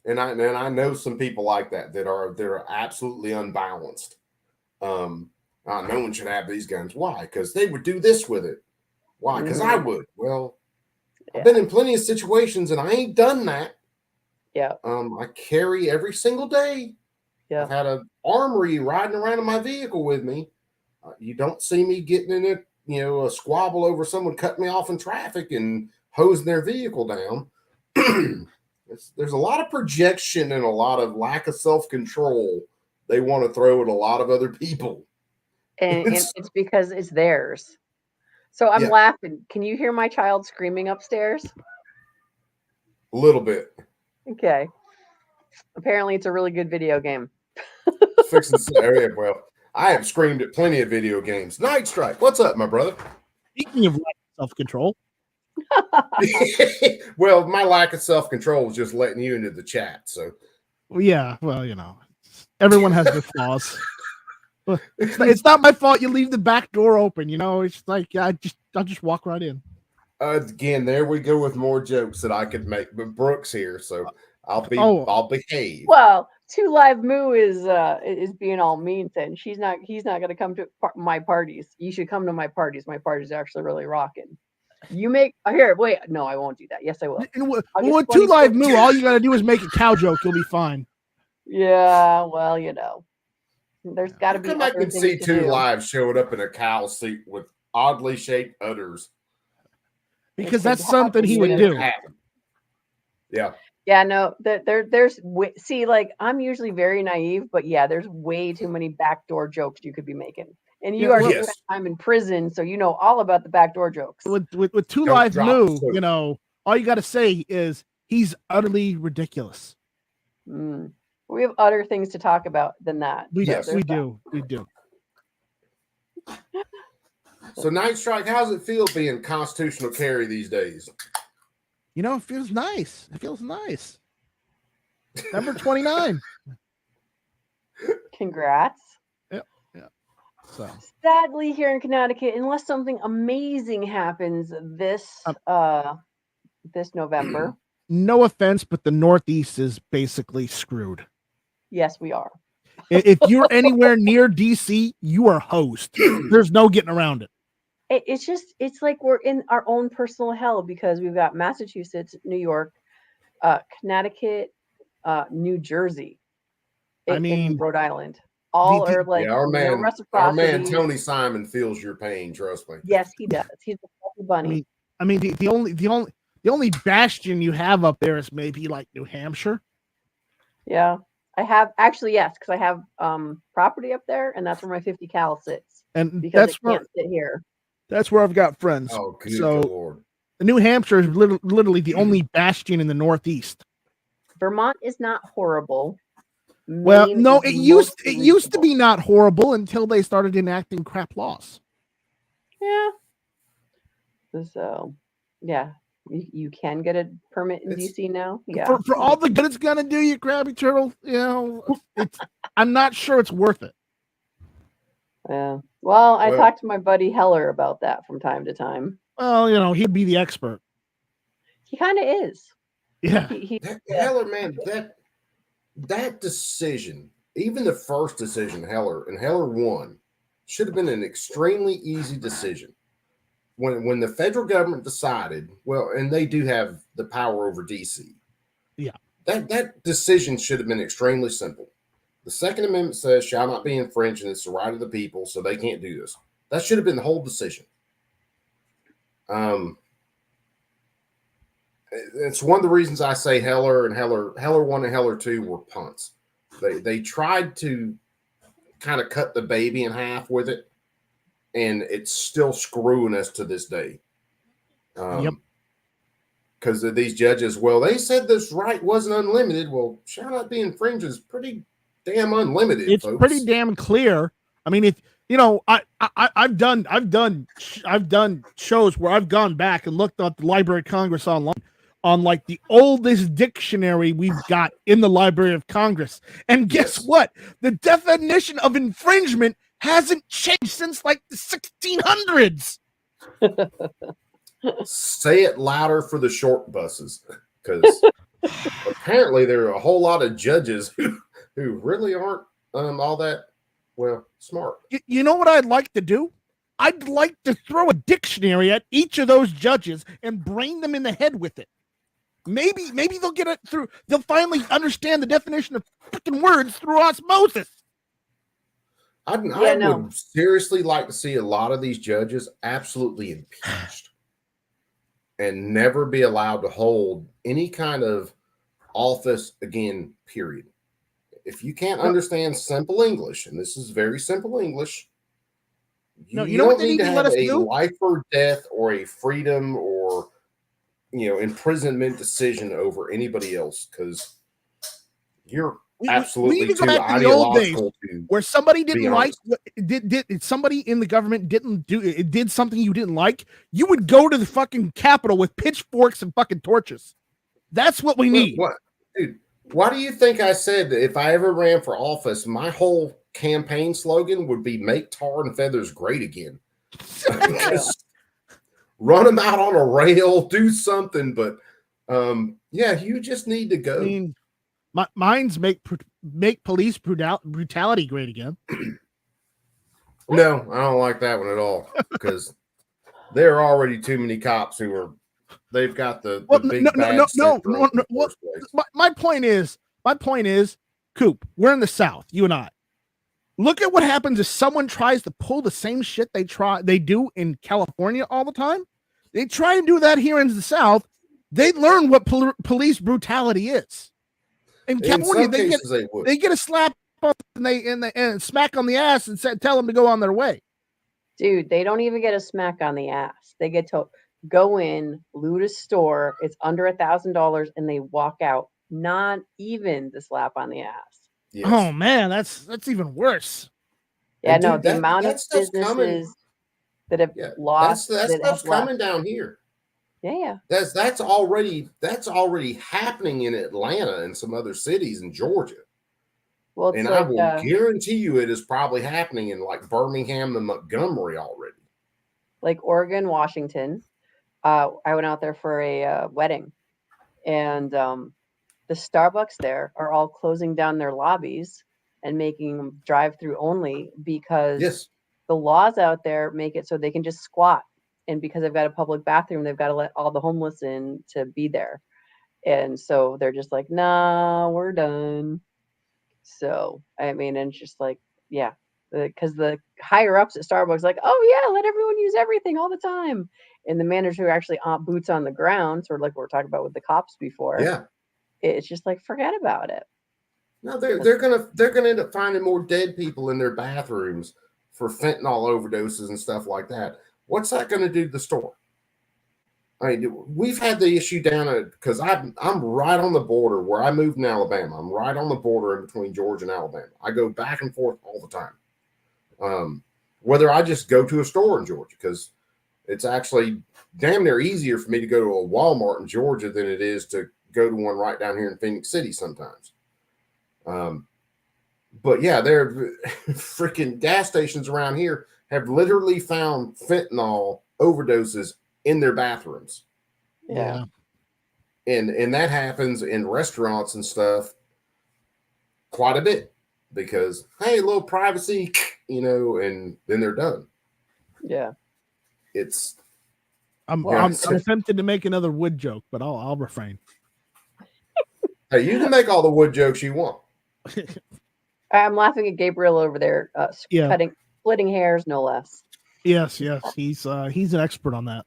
And I know some people like that they're absolutely unbalanced. No one should have these guns. Why? Because they would do this with it. Why? Because I would. Well, I've been in plenty of situations and I ain't done that. Yeah. I carry every single day. Yeah. I've had an armory riding around in my vehicle with me. You don't see me getting in a squabble over someone cutting me off in traffic and hosing their vehicle down. There's a lot of projection and a lot of lack of self-control they want to throw at a lot of other people. And it's because it's theirs. So I'm laughing. Can you hear my child screaming upstairs? A little bit. Okay. Apparently it's a really good video game. Fixing some area. Well, I have screamed at plenty of video games. Night Strike, what's up, my brother? Speaking of self-control. Well, my lack of self-control was just letting you into the chat. So, yeah, well, everyone has their flaws. It's not my fault you leave the back door open. It's like I'll just walk right in. Again, there we go with more jokes that I could make, but Brooke's here, so I'll behave. Well, 2 Live Moo is being all mean, saying he's not going to come to my parties. You should come to my parties. My parties are actually really rocking. You make wait, no, I won't do that. Yes, I will. With 2 Live Moo, all you got to do is make a cow joke. You'll be fine. Yeah, well, there's got to be. I can see 2 Live showing up in a cow seat with oddly shaped udders. Because that's something he would do. Yeah. Yeah, no, there's see, like, I'm usually very naive, but yeah, there's way too many backdoor jokes you could be making. And you are spending time in prison, so you know all about the backdoor jokes. With 2 Live Moo, all you got to say is he's utterly ridiculous. We have other things to talk about than that. We do. So, Night Strike, how's it feel being constitutional carry these days? It feels nice. Number 29. Congrats. Yeah. So sadly, here in Connecticut, unless something amazing happens this November. No offense, but the Northeast is basically screwed. Yes, we are. If you're anywhere near DC, you are hosed. There's no getting around it. It's like we're in our own personal hell because we've got Massachusetts, New York, Connecticut, New Jersey, and Rhode Island. All are like our man Tony Simon feels your pain. Trust me. Yes, he does. He's a fluffy bunny. The only bastion you have up there is maybe like New Hampshire. Yeah, I have actually because I have property up there, and that's where my 50 cal sits. And because it can't sit here. That's where I've got friends. Oh, good Lord. New Hampshire is literally the only bastion in the Northeast. Vermont is not horrible. Well, no, it used to be not horrible until they started enacting crap laws. Yeah. So, yeah, you can get a permit in DC now. Yeah. For all the good it's gonna do you, Krabby Turtle, I'm not sure it's worth it. Yeah. Well, I talked to my buddy Heller about that from time to time. Well, he'd be the expert. He kind of is. Yeah. Heller, man, that decision, even the first decision, Heller won, should have been an extremely easy decision. When the federal government decided, and they do have the power over DC. Yeah. That decision should have been extremely simple. The Second Amendment says shall not be infringed, and it's the right of the people, so they can't do this. That should have been the whole decision. And it's one of the reasons I say Heller 1 and Heller 2 were punts. They tried to kind of cut the baby in half with it, and it's still screwing us to this day. Yep. Because of these judges, well, they said this right wasn't unlimited. Well, shall not be infringed is pretty damn unlimited. It's folks. pretty damn clear. I mean, if you know, I've done shows where I've gone back and looked at the Library of Congress online on like the oldest dictionary we've got in the Library of Congress. And guess what? The definition of infringement hasn't changed since like the 1600s. Say it louder for the short buses, because apparently there are a whole lot of judges who really aren't all that smart. You know what I'd like to do? I'd like to throw a dictionary at each of those judges and brain them in the head with it. Maybe they'll get it through. They'll finally understand the definition of freaking words through osmosis. I would seriously like to see a lot of these judges absolutely impeached and never be allowed to hold any kind of office again, period. If you can't understand simple English, and this is very simple English, you know what they need to let us do? Life or death or a freedom or imprisonment decision over anybody else, because you're absolutely too ideological where somebody didn't like did somebody in the government did something you didn't like, you would go to the fucking Capitol with pitchforks and fucking torches. That's what we need. What, dude? Why do you think I said that if I ever ran for office, my whole campaign slogan would be "Make tar and feathers great again"? Run them out on a rail, do something, but you just need to go. I mean, mine's make police brutality great again. No, I don't like that one at all, because there are already too many cops they've got the big bad. My point is, Coop, we're in the South, you and I. Look at what happens if someone tries to pull the same shit they do in California all the time. They try and do that here in the South. They learn what police brutality is. In California, they get a slap up and smack on the ass and tell them to go on their way. Dude, they don't even get a smack on the ass. They get to go in, loot a store. It's under $1,000, and they walk out. Not even the slap on the ass. Yes. Oh man, that's even worse. Yeah, no, the amount of businesses that have lost. That stuff's coming down here. Yeah. That's already happening in Atlanta and some other cities in Georgia. Well, and I will guarantee you it is probably happening in like Birmingham and Montgomery already. Like Oregon, Washington. I went out there for a wedding, and the Starbucks there are all closing down their lobbies and making them drive-through only, because the laws out there make it so they can just squat. And because they've got a public bathroom, they've got to let all the homeless in to be there. And so they're just like, nah, we're done. So, I mean, and it's just like, yeah, because the higher ups at Starbucks like, oh yeah, let everyone use everything all the time. And the managers who are actually boots on the ground, sort of like we were talking about with the cops before. Yeah. It's just like, forget about it. No, they're gonna end up finding more dead people in their bathrooms for fentanyl overdoses and stuff like that. What's that going to do to the store? I mean, we've had the issue down because I'm right on the border where I moved in Alabama. I'm right on the border in between Georgia and Alabama. I go back and forth all the time. Whether I just go to a store in Georgia, because it's actually damn near easier for me to go to a Walmart in Georgia than it is to go to one right down here in Phoenix City sometimes. But yeah, there are freaking gas stations around here have literally found fentanyl overdoses in their bathrooms. Yeah. And that happens in restaurants and stuff quite a bit because, hey, a little privacy, and then they're done. Yeah. I'm tempted to make another wood joke, but I'll refrain. Hey, you can make all the wood jokes you want. I'm laughing at Gabriel over there, splitting hairs, no less. Yes, he's an expert on that.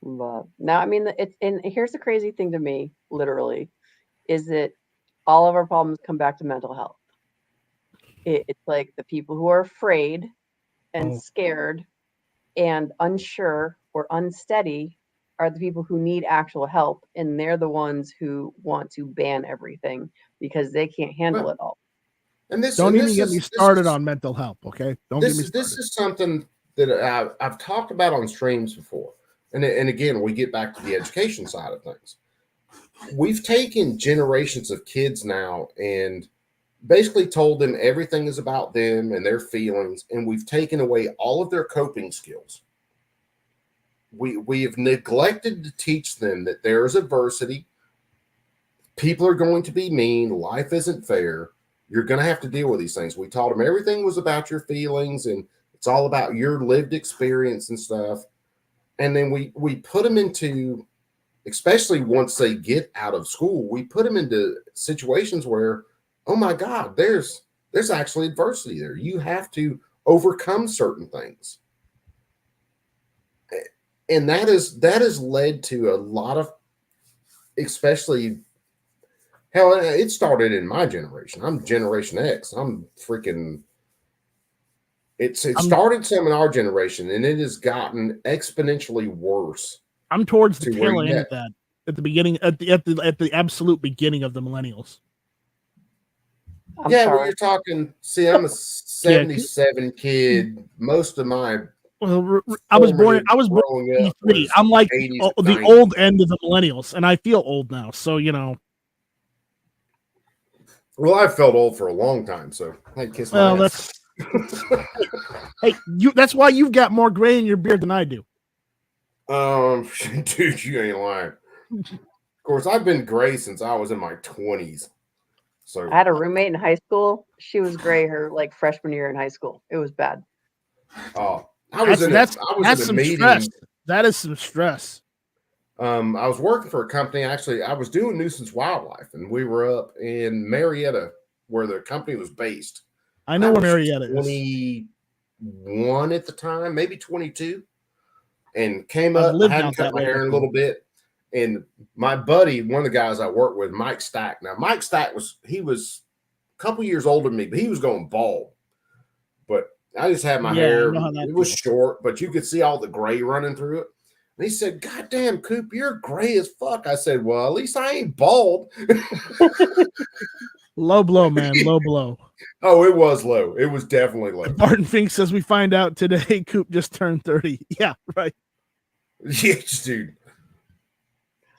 But now, I mean, it's and here's the crazy thing to me, literally, is that all of our problems come back to mental health. It's like the people who are afraid and Oh. scared and unsure or unsteady are the people who need actual help, and they're the ones who want to ban everything because they can't handle Well, it all. And this Don't and even this get is me this started is on mental health, okay? Don't get me started. this is something that I've talked about on streams before, and again we get back to the education side of things. We've taken generations of kids now and basically told them everything is about them and their feelings, and we've taken away all of their coping skills. We have neglected to teach them that there is adversity. People are going to be mean. Life isn't fair. You're going to have to deal with these things. We taught them everything was about your feelings and it's all about your lived experience and stuff. And then we put them into, especially once they get out of school, we put them into situations where, oh my God, there's actually adversity there. You have to overcome certain things. And that has led to a lot of, especially, hell, it started in my generation. I'm Generation X. I'm freaking. It started some in our generation, and it has gotten exponentially worse. I'm towards the to where tail you end get- of that. At the beginning, at the absolute beginning of the millennials. I'm yeah, well, sorry. you're talking. See, I'm a '77 kid. Most of my Well, I was born growing in up 83. was I'm like 80s the and 90s. old end of the millennials, and I feel old now. So Well, I've felt old for a long time, so I kiss my well, ass. hey, that's why you've got more gray in your beard than I do. Dude, you ain't lying. Of course, I've been gray since I was in my 20s. So I had a roommate in high school. She was gray her like freshman year in high school. It was bad. I was in That's a some meeting. stress. That is some stress. I was working for a company. Actually, I was doing nuisance wildlife, and we were up in Marietta, where the company was based. I know where Marietta is. 21 at the time, maybe 22, and came I've up. I lived hadn't out cut that my way hair in a before. little bit, and my buddy, one of the guys I worked with, Mike Stack. Now, Mike Stack was a couple years older than me, but he was going bald. But I just had my Yeah, I hair. know how that It was feels. short, but you could see all the gray running through it. And he said, "God damn, Coop, you're gray as fuck." I said, "Well, at least I ain't bald." Low blow, man. Low blow. Oh, it was low. It was definitely low. Barton Fink says we find out today Coop just turned 30. Yeah, right. Yes, dude.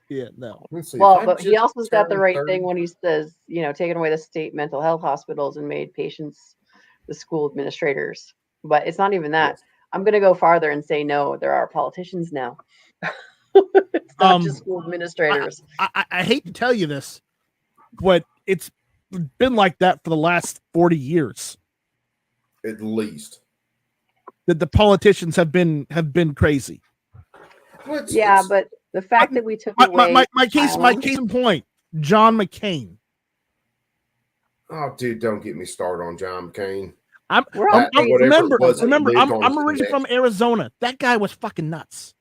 Yeah, no. Let's see, Well, if I but he just also's got the turned right 30 thing when he says, taking away the state mental health hospitals and made patients the school administrators. But it's not even that. Yes. I'm going to go farther and say no, there are politicians now. It's not just school administrators. I hate to tell you this, but it's been like that for the last 40 years. at least. That the politicians have been crazy. Yeah, but the fact that we took away My case in point, John McCain. Oh, dude, don't get me started on John McCain. Remember, I'm I'm originally from Arizona. That guy was fucking nuts.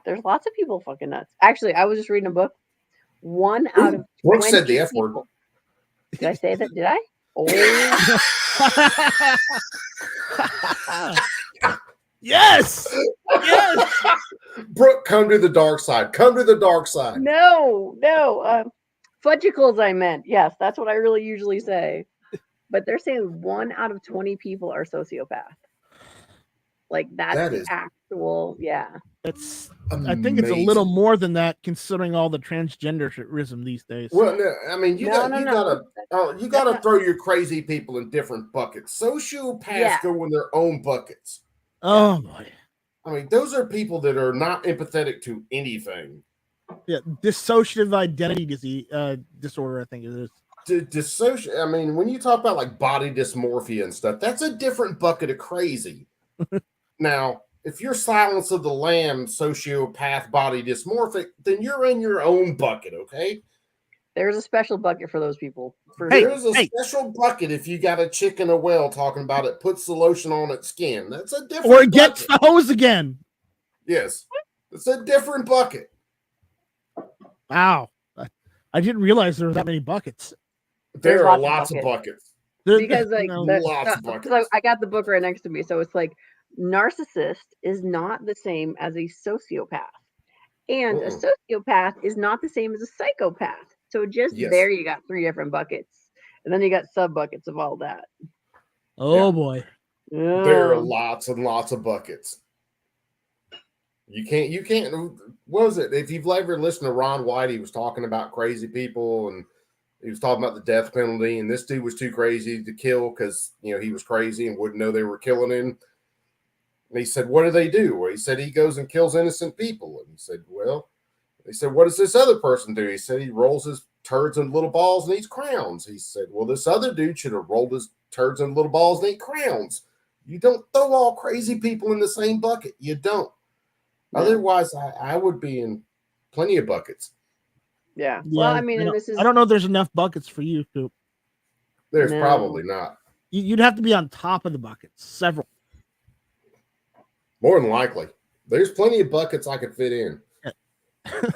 There's lots of people fucking nuts. Actually, I was just reading a book. One out of Brooke 20 said the F word. people- Did I say that? Did I? Oh, Yes. Yes. Brooke, come to the dark side. Come to the dark side. no. Fudgicles, I meant. Yes, that's what I really usually say. But they're saying 1 out of 20 people are sociopath. Like that's That the is actual, yeah. I think it's a little more than that, considering all the transgenderism these days. Well, no, I mean, you No. gotta throw your crazy people in different buckets. Sociopaths Yeah. go in their own buckets. Oh boy. I mean, those are people that are not empathetic to anything. Yeah, dissociative identity disorder, I think it is. I mean, when you talk about like body dysmorphia and stuff, that's a different bucket of crazy. Now, if you're Silence of the Lamb sociopath body dysmorphic, then you're in your own bucket, okay? There's a special bucket for those people. There's a special bucket if you got a chick in a well talking about it puts the lotion on its skin. That's a different Or it gets bucket. the hose again. Yes. It's a different bucket. Wow. I didn't realize there were that many buckets. There There's are lots of lots of buckets. Because like lots of because buckets. I got the book right next to me, so it's like narcissist is not the same as a sociopath, and a sociopath is not the same as a psychopath. So just there, you got 3 different buckets, and then you got sub buckets of all that. Oh boy, there are lots and lots of buckets. You can't. What was it? If you've ever listened to Ron White, he was talking about crazy people and he was talking about the death penalty, and this dude was too crazy to kill because, he was crazy and wouldn't know they were killing him. And he said, what do they do? Well, he said he goes and kills innocent people. And he said, well, they said, what does this other person do? He said he rolls his turds in little balls and eats crowns. He said, well, this other dude should have rolled his turds in little balls and ate crowns. You don't throw all crazy people in the same bucket. You don't. No. Otherwise, I would be in plenty of buckets. Yeah. Well, I mean, I don't know if there's enough buckets for you, Coop. There's probably not. You'd have to be on top of the buckets, several. More than likely. There's plenty of buckets I could fit in.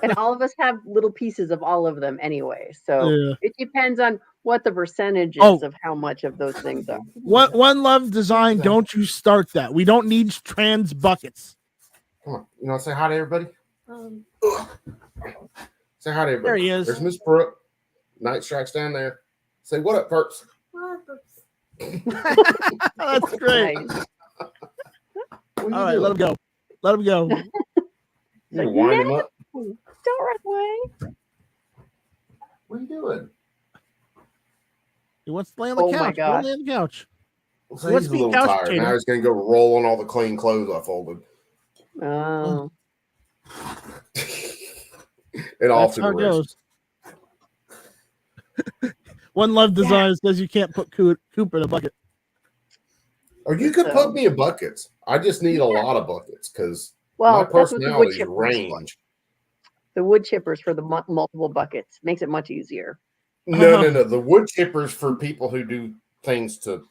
And all of us have little pieces of all of them anyway. So it depends on what the percentage is of how much of those things are. One Love Design, don't you start that. We don't need trans buckets. Come on. You want to say hi to everybody? Say hi to everybody. There he is. There's Miss Brooke. Night Strike's down there. Say what up, Perps. That's great. Nice. All right, let him go. Let him go. You wind him up. Don't run away. What are you doing? He wants to lay on the couch. My gosh. Lay on the couch. So he's a little tired. Now he's going to go roll on all the clean clothes I folded. Oh. And off to the races. One Love Design says you can't put Coop in a bucket. Or you could put me in buckets. I just need a lot of buckets because my personality is range. The wood chippers for the multiple buckets makes it much easier. No. The wood chippers for people who do things to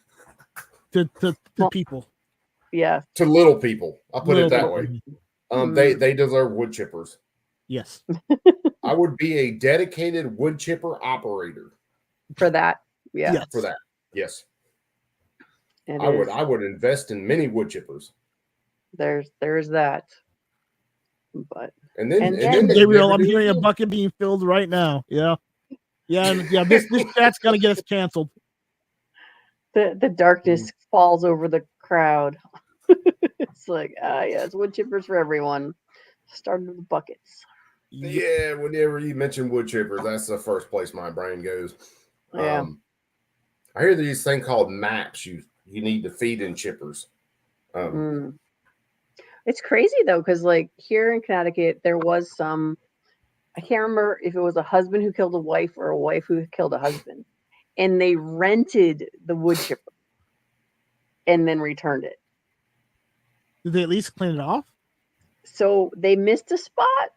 people. Yeah. To little people. I'll put it that way. They deserve wood chippers. Yes. I would be a dedicated wood chipper operator. For that. Yeah. Yes. For that. Yes. I would invest in many wood chippers. There's that. But and then Gabriel, I'm hearing a bucket being filled right now. Yeah. This chat's gonna get us canceled. The darkness falls over the crowd. It's like, it's wood chippers for everyone. Starting with the buckets. Yeah, whenever you mention wood chippers, that's the first place my brain goes. Yeah. I hear these thing called maps you need to feed in chippers. It's crazy though, because like here in Connecticut, there was some, I can't remember if it was a husband who killed a wife or a wife who killed a husband, and they rented the wood chipper and then returned it. Did they at least clean it off? So they missed a spot,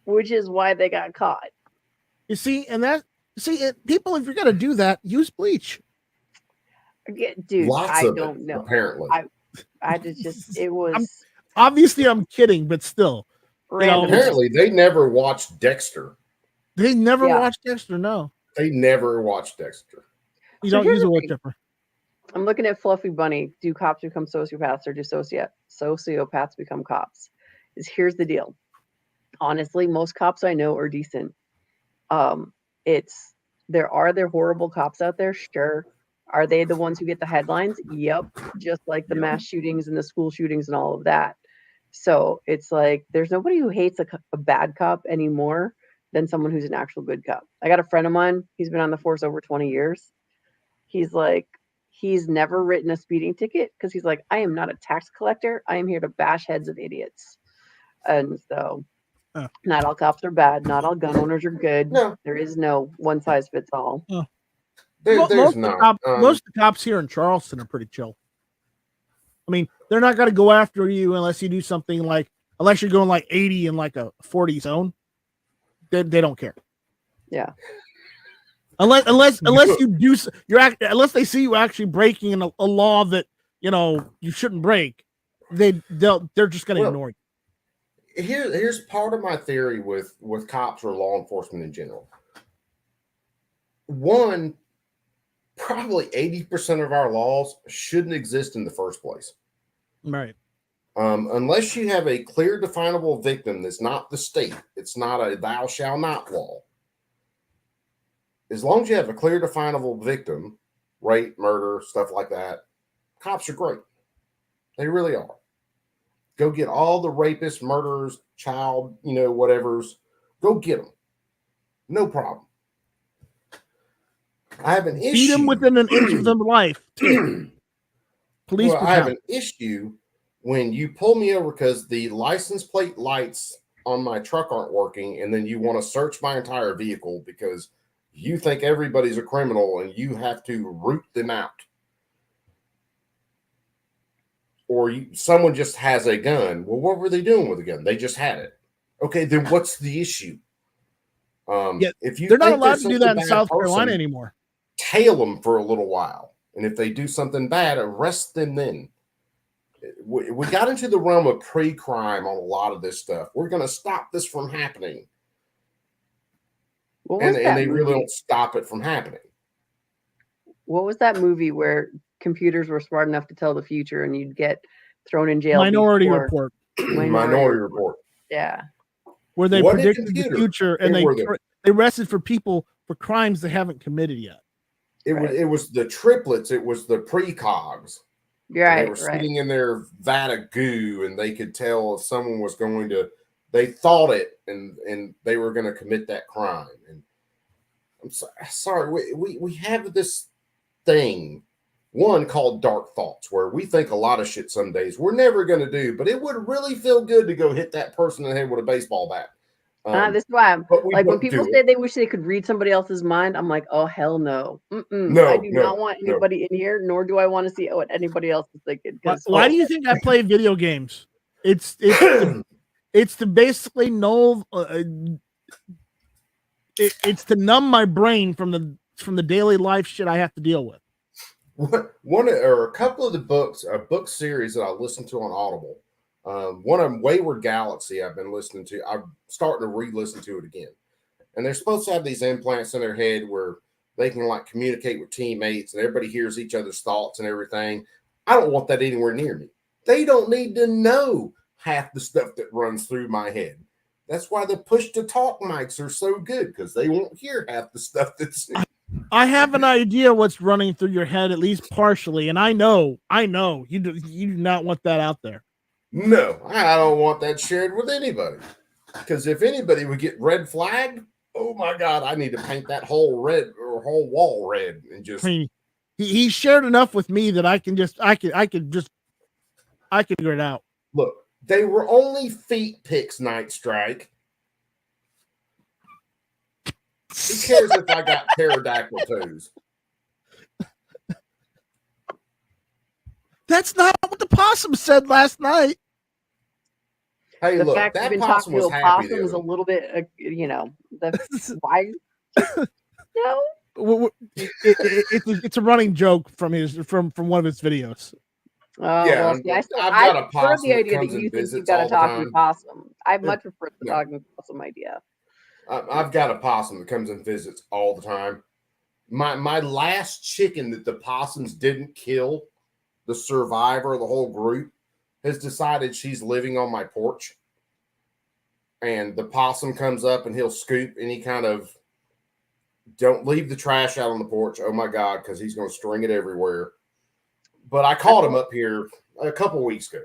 which is why they got caught. You see, people, if you're gonna do that, use bleach. Dude, I don't know. Apparently, I just it was. Obviously, I'm kidding, but still. Apparently, they never watched Dexter. They never watched Dexter. No, they never watched Dexter. You don't use a wood chipper. I'm looking at Fluffy Bunny. Do cops become sociopaths or do sociopaths become cops? Here's the deal. Honestly, most cops I know are decent. There are horrible cops out there, sure. Are they the ones who get the headlines? Yep. Just like the mass shootings and the school shootings and all of that. So it's like there's nobody who hates a bad cop anymore than someone who's an actual good cop. I got a friend of mine. He's been on the force over 20 years. He's like, he's never written a speeding ticket because he's like, I am not a tax collector. I am here to bash heads of idiots. And so not all cops are bad. Not all gun owners are good. No. There is no one size fits all. Most of the cops here in Charleston are pretty chill. I mean, they're not going to go after you unless you do something unless you're going like 80 in like a 40 zone. They don't care. Yeah. Unless you do unless they see you actually breaking a law that you shouldn't break, they're just going to ignore you. here's part of my theory with cops or law enforcement in general. One, probably 80% of our laws shouldn't exist in the first place. Right. Unless you have a clear, definable victim that's not the state, it's not a thou shall not law. As long as you have a clear, definable victim, rape, murder, stuff like that, cops are great. They really are. Go get all the rapists, murderers, child, whatever's. Go get them. No problem. I have an issue. Beat them within an inch of their life. Too. Police. Well, I have an issue when you pull me over because the license plate lights on my truck aren't working, and then you want to search my entire vehicle because you think everybody's a criminal and you have to root them out. Or someone just has a gun. Well, what were they doing with the gun? They just had it. Okay, then what's the issue? If you they're not allowed to do that in South Carolina anymore. Tail them for a little while, and if they do something bad, arrest them then. We got into the realm of pre-crime on a lot of this stuff. We're going to stop this from happening. And they really don't stop it from happening. What was that movie where computers were smart enough to tell the future and you'd get thrown in jail? Minority Report. Minority Report. Yeah. Where they predicted the future and they arrested for people for crimes they haven't committed yet. It was the triplets. It was the precogs. Right. They were sitting in their vat of goo, and they could tell if someone was going to. They thought it, and they were going to commit that crime. And I'm sorry, we have this thing, one called dark thoughts, where we think a lot of shit some days we're never going to do, but it would really feel good to go hit that person in the head with a baseball bat. This is why I'm like, when people say they wish they could read somebody else's mind, I'm like, oh, hell no. No, I do not want anybody in here, nor do I want to see what anybody else is thinking. Why do you think I play video games? It's to basically know. It's to numb my brain from the daily life shit I have to deal with. One or a couple of the books, a book series that I listened to on Audible. One of them, Wayward Galaxy, I've been listening to. I'm starting to re-listen to it again. And they're supposed to have these implants in their head where they can like communicate with teammates and everybody hears each other's thoughts and everything. I don't want that anywhere near me. They don't need to know half the stuff that runs through my head. That's why the push-to-talk mics are so good, because they won't hear half the stuff that's... I have an idea what's running through your head, at least partially, and I know you do not want that out there. No, I don't want that shared with anybody. Because if anybody would get red flagged, oh my God, I need to paint that whole red or whole wall red and just. I mean, he shared enough with me that I can figure it out. Look, they were only feet pics, Night Strike. Who cares if I got pterodactyl toes? That's not what the possum said last night. Hey, the look, fact that you've been possum talking was to a happy. Possum is a little bit, why? No. It's a running joke from one of his videos. Yeah, well, see, I've got a prefer possum the idea that you think you've got to talk to a possum. I much prefer the talking possum idea. I've got a possum that comes and visits all the time. My last chicken that the possums didn't kill, the survivor of the whole group, has decided she's living on my porch. And the possum comes up and he'll scoop any kind of, don't leave the trash out on the porch. Oh my God, because he's going to string it everywhere. But I caught him up here a couple weeks ago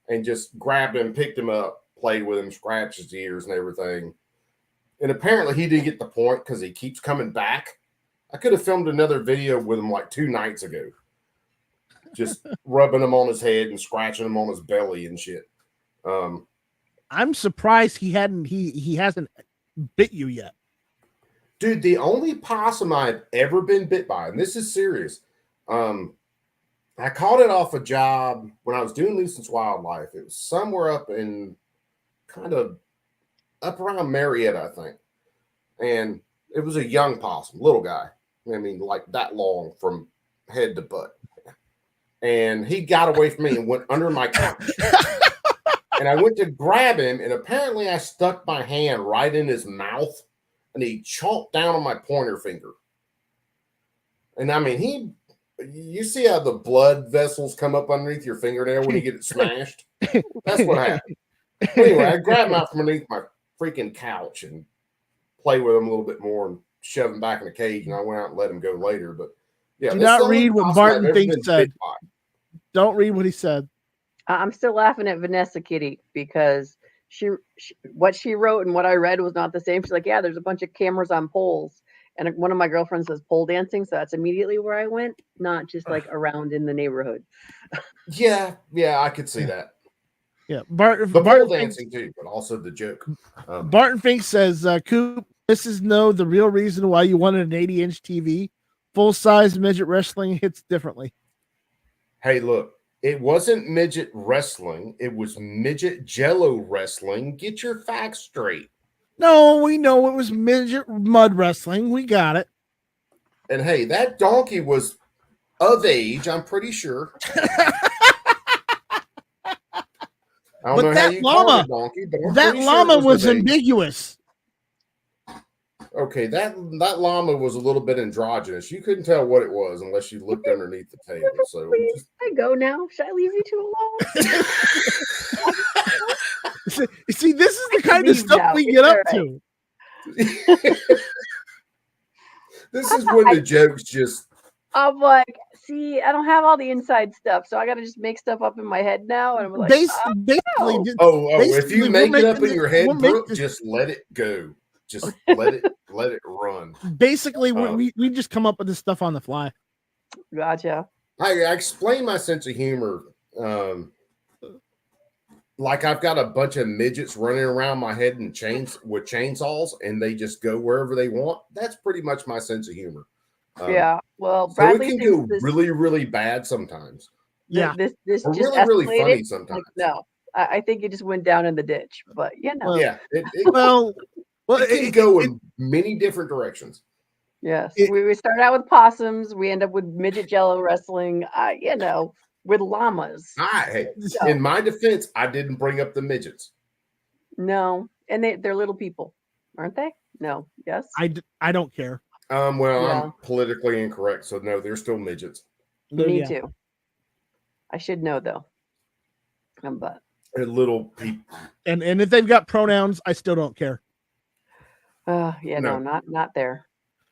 and just grabbed him, picked him up, played with him, scratched his ears and everything. And apparently he didn't get the point because he keeps coming back. I could have filmed another video with him like 2 nights ago. Just rubbing him on his head and scratching him on his belly and shit. I'm surprised he hasn't bit you yet. Dude, the only possum I've ever been bit by, and this is serious, I caught it off a job when I was doing Nuisance Wildlife. It was somewhere up in kind of up around Marietta, I think. And it was a young possum, little guy. I mean, like that long from head to butt. And he got away from me and went under my couch. And I went to grab him, and apparently I stuck my hand right in his mouth, and he chomped down on my pointer finger. And I mean, you see how the blood vessels come up underneath your fingernail when you get it smashed? That's what happened. Anyway, I grabbed him out from underneath my freaking couch and play with him a little bit more and shove him back in the cage, and I went out and let him go later. But yeah, do not read what Martin Fink said. Don't read what he said. I'm still laughing at Vanessa Kitty because what she wrote and what I read was not the same. She's like, yeah, there's a bunch of cameras on poles. And one of my girlfriends says pole dancing. So that's immediately where I went, not just like around in the neighborhood. Yeah, I could see that. Yeah, the pole dancing too, but also the joke. Barton Fink says, Coop, this is the real reason why you wanted an 80-inch TV. Full-size midget wrestling hits differently. Hey, look. It wasn't midget wrestling. It was midget jello wrestling. Get your facts straight. No, we know it was midget mud wrestling. We got it. And hey, that donkey was of age, I'm pretty sure. I don't know how you call it a donkey, but that llama was ambiguous. Okay, that llama was a little bit androgynous. You couldn't tell what it was unless you looked underneath the table. So I go now. Should I leave you two alone? See, this is the kind of stuff we get up to. This is when the jokes just. I'm like, see, I don't have all the inside stuff, so I got to just make stuff up in my head now. And I'm like, basically, if you make it up in your head, Brooke, just let it go. Just let it run. Basically, we just come up with this stuff on the fly. Gotcha. I explain my sense of humor. Like I've got a bunch of midgets running around my head and with chainsaws, and they just go wherever they want. That's pretty much my sense of humor. Yeah. Well, Bradley, so it can go really, really bad sometimes. Yeah. This or just really funny sometimes. Like, no, I think it just went down in the ditch. But yeah. Well, it can go in many different directions. Yes, we start out with possums. We end up with midget jello wrestling. With llamas. In my defense, I didn't bring up the midgets. No, and they're little people, aren't they? No. Yes. I don't care. I'm politically incorrect, so no, they're still midgets. Me too. I should know though. But they're little people. And if they've got pronouns, I still don't care. No, not there.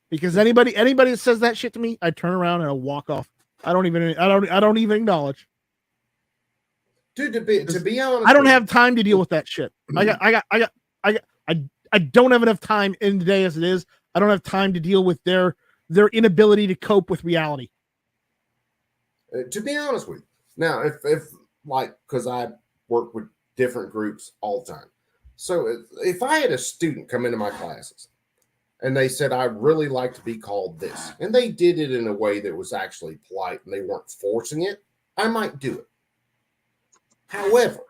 Because anybody that says that shit to me, I turn around and I walk off. I don't even acknowledge. Dude, to be honest, I don't have time to deal with that shit. I don't have enough time in the day as it is. I don't have time to deal with their inability to cope with reality. To be honest with you, now if because I work with different groups all the time. So if I had a student come into my classes and they said, I'd really like to be called this, and they did it in a way that was actually polite and they weren't forcing it, I might do it. However,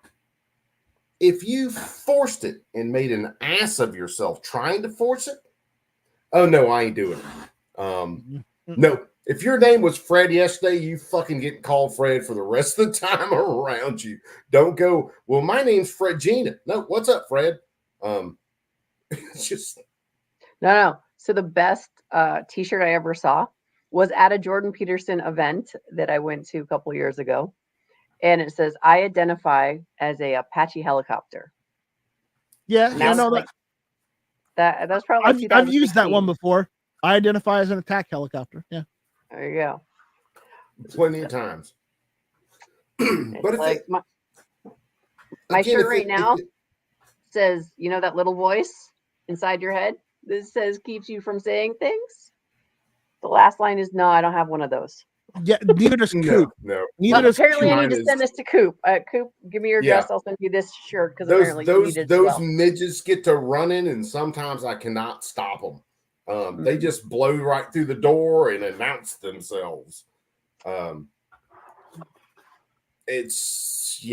if you forced it and made an ass of yourself trying to force it, oh no, I ain't doing it. No, if your name was Fred yesterday, you fucking get called Fred for the rest of the time around you. Don't go, well, my name's Fred Gina. No, what's up, Fred? It's just no. So the best t-shirt I ever saw was at a Jordan Peterson event that I went to a couple of years ago. And it says, I identify as a Apache helicopter. Yeah, I know that's probably I've used that one before. I identify as an attack helicopter. Yeah. There you go. Plenty of times. But like my shirt right now says, that little voice inside your head that says keeps you from saying things. The last line is, no, I don't have one of those. Yeah, neither does Coop. No. Neither does apparently Coop. I need to send this to Coop. Coop, give me your address. I'll send you this shirt because apparently those midgets get to running, and sometimes I cannot stop them. They just blow right through the door and announce themselves. It's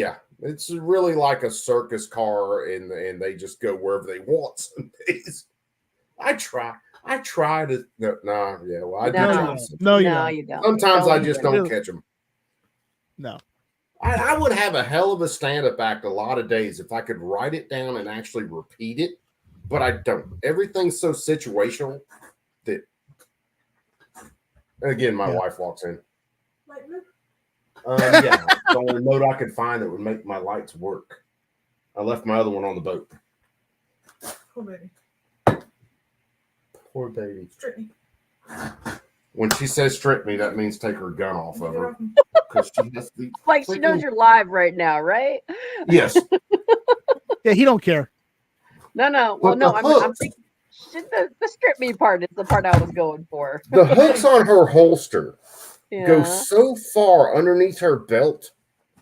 really like a circus car, and they just go wherever they want some days. I try to. I do. No, you don't. don't. Sometimes I just don't catch them. No. I would have a hell of a stand-up act a lot of days if I could write it down and actually repeat it, but I don't. Everything's so situational that. Again, my wife walks in. Yeah, the only note I could find that would make my lights work. I left my other one on the boat. Poor baby. Poor baby. Strip me. When she says strip me, that means take her gun off of her. Because she has the Like she knows you're live right now, right? Yes. Yeah, he don't care. No. Well, But no, the I'm hooks- thinking the strip me part is the part I was going for. The hooks on her holster Yeah. go so far underneath her belt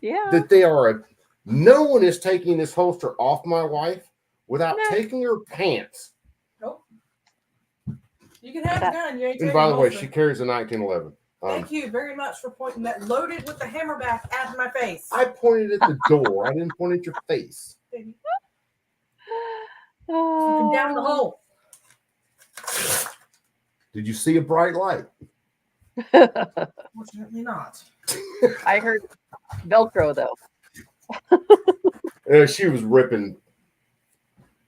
Yeah. that they are. No one is taking this holster off my wife without Nah. taking her pants. Nope. You can have the gun. You ain't And taking by the way, holster. she carries a 1911. Thank you very much for pointing that loaded with the hammer back at my face. I pointed at the door. I didn't point at your face. Baby. Oh. Looking down the hole. Did you see a bright light? Fortunately not. I heard Velcro though. She was ripping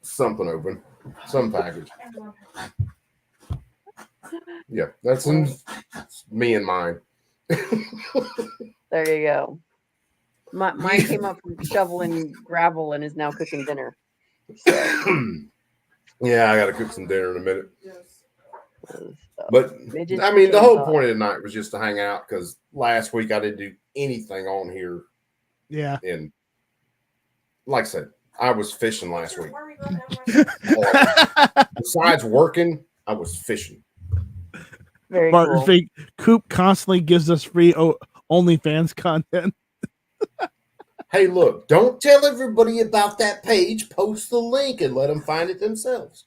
something open, some package. Yeah, that's me and mine. There you go. Mine came up from shoveling gravel and is now cooking dinner. So, Yeah, I got to cook some dinner in a minute. so, But midgets I mean, the whole chainsaw. point of the night was just to hang out because last week I didn't do anything on here. Yeah. And like I said, I was fishing last week. Where are we going down Besides working, I was fishing. Very Martin cool. Fink Coop constantly gives us free OnlyFans content. Hey, look, don't tell everybody about that page. Post the link and let them find it themselves.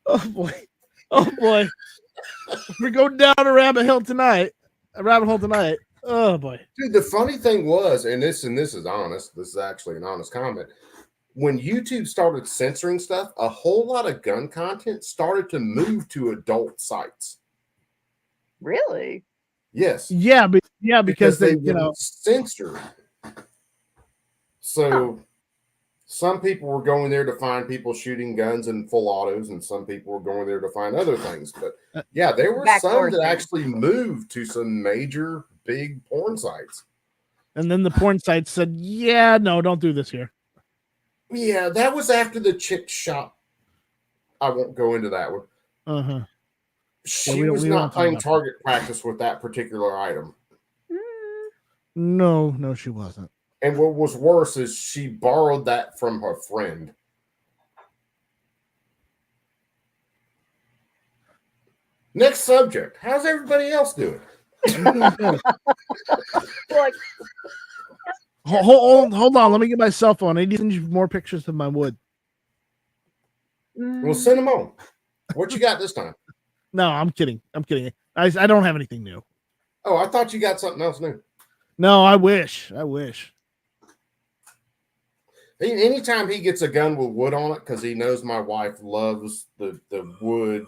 Oh boy. Oh boy. We're going down a rabbit hole tonight. Oh boy. Dude, the funny thing was, and this is honest, this is actually an honest comment. When YouTube started censoring stuff, a whole lot of gun content started to move to adult sites. Really? Yes. Because they were censored. So some people were going there to find people shooting guns and full autos, and some people were going there to find other things. But yeah, there were some that Backdoor actually moved to some major big porn sites. and then the porn site said, "Yeah, no, don't do this here." Yeah, that was after the chick shop. I won't go into that one. Uh-huh. She we was don't not talk playing about that. target practice with that particular item. Mm, No, she wasn't. And what was worse is she borrowed that from her friend. Next subject. How's everybody else doing? like, Hold on. Let me get my cell phone. I need to send you more pictures of my wood. mm, Well, send them on. What you got this time? No, I'm kidding. I don't have anything new. Oh, I thought you got something else new. No, I wish. Anytime he gets a gun with wood on it, because he knows my wife loves the wood,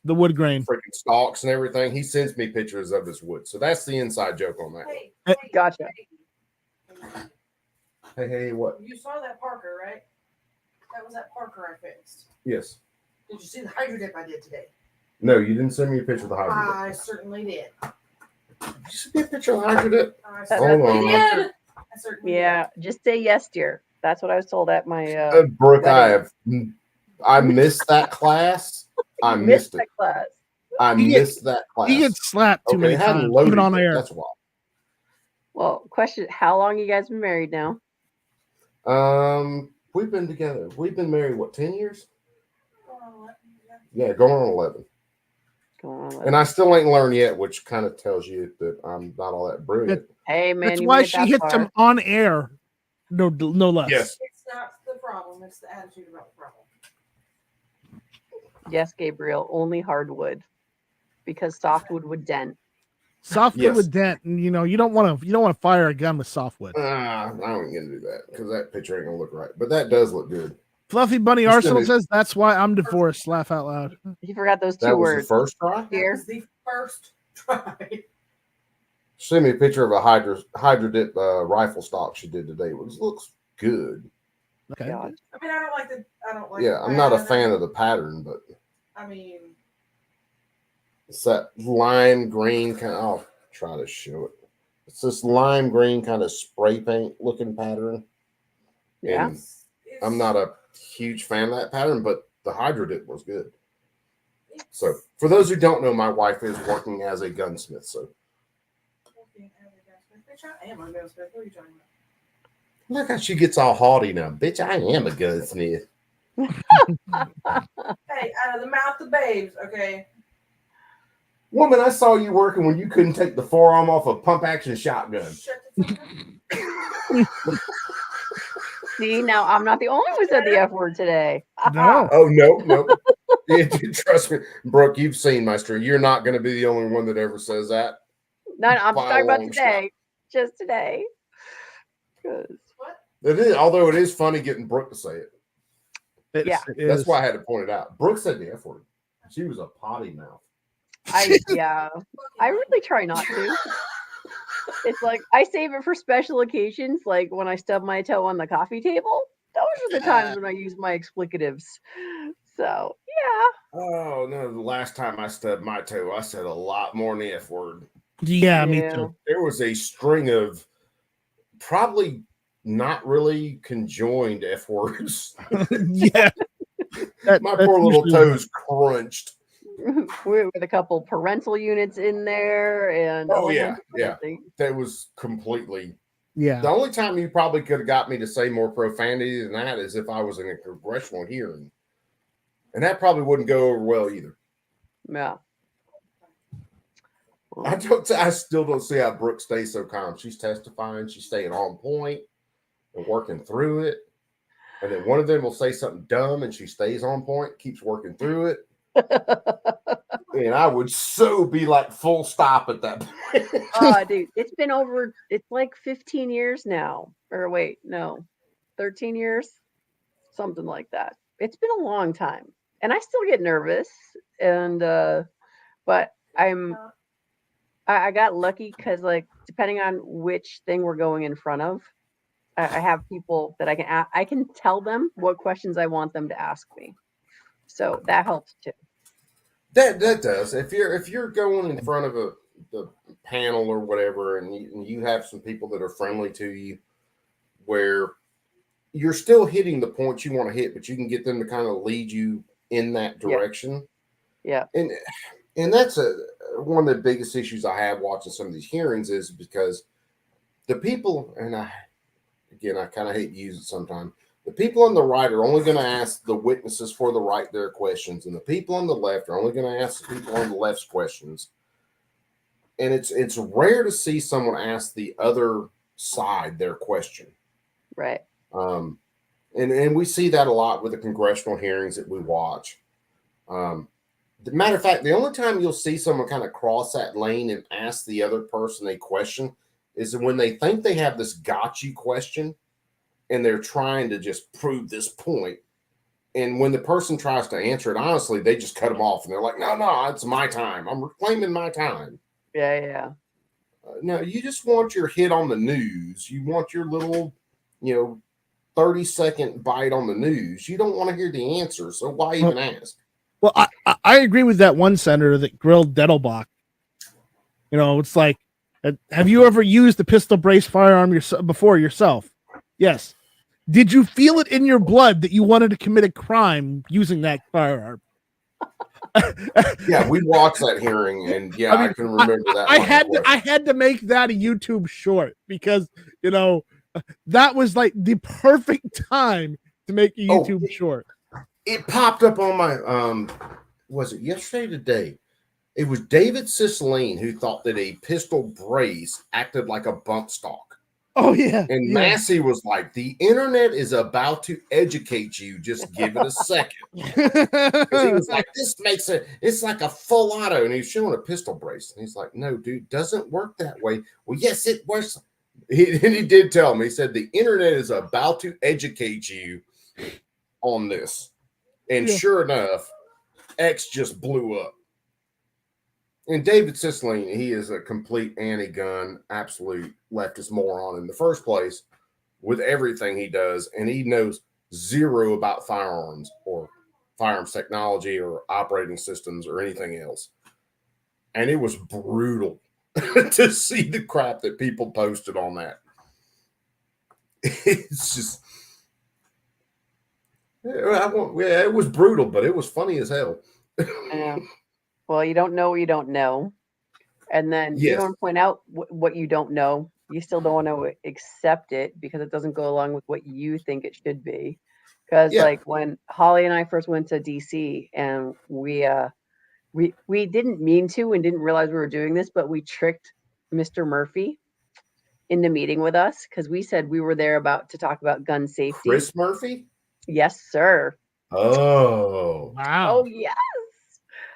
The wood grain. freaking stalks and everything, he sends me pictures of his wood. So that's the inside joke on that. Hey, Gotcha. Hey, what? you saw that Parker, right? That was that Parker I fixed. Yes. Did you see the hydro dip I did today? No, you didn't send me a picture of the hydro I certainly did. dip. Did you send me a picture of the hydro dip? I Hold certainly on. did. I certainly Yeah, just say yes, dear. That's what I was told at my Brooke, wedding. I missed that class. I missed it. that class. I He gets- missed that class. He gets slapped too many it hadn't times, loaded even on yet, air. That's why. Well, question: how long you guys been married now? We've been together. We've been married, what, 10 years? did. Yeah, going on 11. Going on And I still ain't learned yet, which kind of tells you that I'm not all that brilliant. hey man, That's you why made it she that hits far. him on air. No less. Yes. It's not the problem. It's the attitude about the problem. Yes, Gabriel, only hardwood, because softwood would dent. Softwood Yes. with dent, and you don't want to fire a gun with softwood. I ain't gonna do that because that picture ain't gonna look right. But that does look good. Fluffy Bunny Just Arsenal gonna- says that's why I'm divorced. Laugh out loud. You forgot those two That was words. the first try. That Here. was the first try. sent me a picture of a Hydra dip rifle stock she did today. It looks good. Okay. God. I mean, I don't like. Yeah, the I'm not a pattern. fan of the pattern, but I mean, it's that lime green kind. I'll try to show it. It's this lime green kind of spray paint looking pattern. Yeah. And I'm not a huge fan of that pattern, but the Hydra dip was good. So, for those who don't know, my wife is working as a gunsmith. So, Bitch, I am a gunsmith. What are you talking about? look how she gets all haughty now. Bitch, I am a gunsmith. Hey, out of the mouth of babes, okay? Woman, I saw you working when you couldn't take the forearm off a pump action shotgun. Shut the fuck up. See, now I'm not the only one who said the F word today. No. Oh, no. Yeah, trust me, Brooke, you've seen my stream. You're not going to be the only one that ever says that. No, I'm just By a talking about long today. Just today. 'Cause- What? It is, although it is funny getting Brooke to say it. It's- Yeah. it That's is. why I had to point it out. Brooke said the F word. She was a potty mouth. yeah. I really try not to. It's like I save it for special occasions, like when I stub my toe on the coffee table. Those are the times when I use my explicatives. So yeah. Oh no! The last time I stubbed my toe, I said a lot more than the F word. Yeah, me Yeah. too. There was a string of probably not really conjoined F words. Yeah. My That's poor little usually- toes crunched. With a couple parental units in there and a Oh, whole yeah, bunch of other yeah. things. That was completely. Yeah. The only time you probably could have got me to say more profanity than that is if I was in a congressional hearing, and that probably wouldn't go over well either. Yeah. I still don't see how Brooke stays so calm. She's testifying, she's staying on point and working through it. And then one of them will say something dumb and she stays on point, keeps working through it. And I would so be like full stop at that point. Oh, dude, it's like 15 years now. Or wait, no, 13 years, something like that. It's been a long time. And I still get nervous. And, but I got lucky because, like, depending on which thing we're going in front of, I have people that I can tell them what questions I want them to ask me. So that helps too. That does. If you're going in front of the panel or whatever, and you have some people that are friendly to you, where you're still hitting the points you want to hit, but you can get them to kind of lead you in that direction. Yeah. And that's one of the biggest issues I have watching some of these hearings is because the people, and I kind of hate to use it sometimes. The people on the right are only going to ask the witnesses for the right their questions, and the people on the left are only going to ask the people on the left's questions. And it's rare to see someone ask the other side their question. Right. And we see that a lot with the congressional hearings that we watch. The matter of fact, the only time you'll see someone kind of cross that lane and ask the other person a question is when they think they have this gotcha question and they're trying to just prove this point. And when the person tries to answer it honestly, they just cut them off and they're like, no, it's my time. I'm reclaiming my time. Yeah. No, you just want your hit on the news. You want your little, 30-second bite on the news. You don't want to hear the answer. So why even ask? Well, I agree with that one senator that grilled Dettelbach. It's like, have you ever used a pistol brace firearm before yourself? Yes. Did you feel it in your blood that you wanted to commit a crime using that firearm? Yeah, we watched that hearing, and I can remember that. I had to make that a YouTube short because that was like the perfect time to make a YouTube short. It popped up on my was it yesterday or today? It was David Cicilline who thought that a pistol brace acted like a bump stock. Oh yeah. And Massey was like, the internet is about to educate you. Just give it a second. He was like, it's like a full auto. And he's showing a pistol brace. And he's like, no, dude, doesn't work that way. Well, yes, it works. He did tell me, he said, the internet is about to educate you on this. And sure enough, X just blew up. And David Cicilline, he is a complete anti-gun, absolute leftist moron in the first place with everything he does, and he knows zero about firearms or firearms technology or operating systems or anything else. And it was brutal to see the crap that people posted on that. It's just, yeah, it was brutal, but it was funny as hell. Yeah. Well, you don't know what you don't know. And then you Yes. don't point out what you don't know. You still don't want to accept it because it doesn't go along with what you think it should be. Because Yeah. like when Holly and I first went to DC and we didn't mean to and didn't realize we were doing this, but we tricked Mr. Murphy into meeting with us because we said we were there to talk about gun safety. Chris Murphy? Yes, sir. Oh. Wow. Oh yes.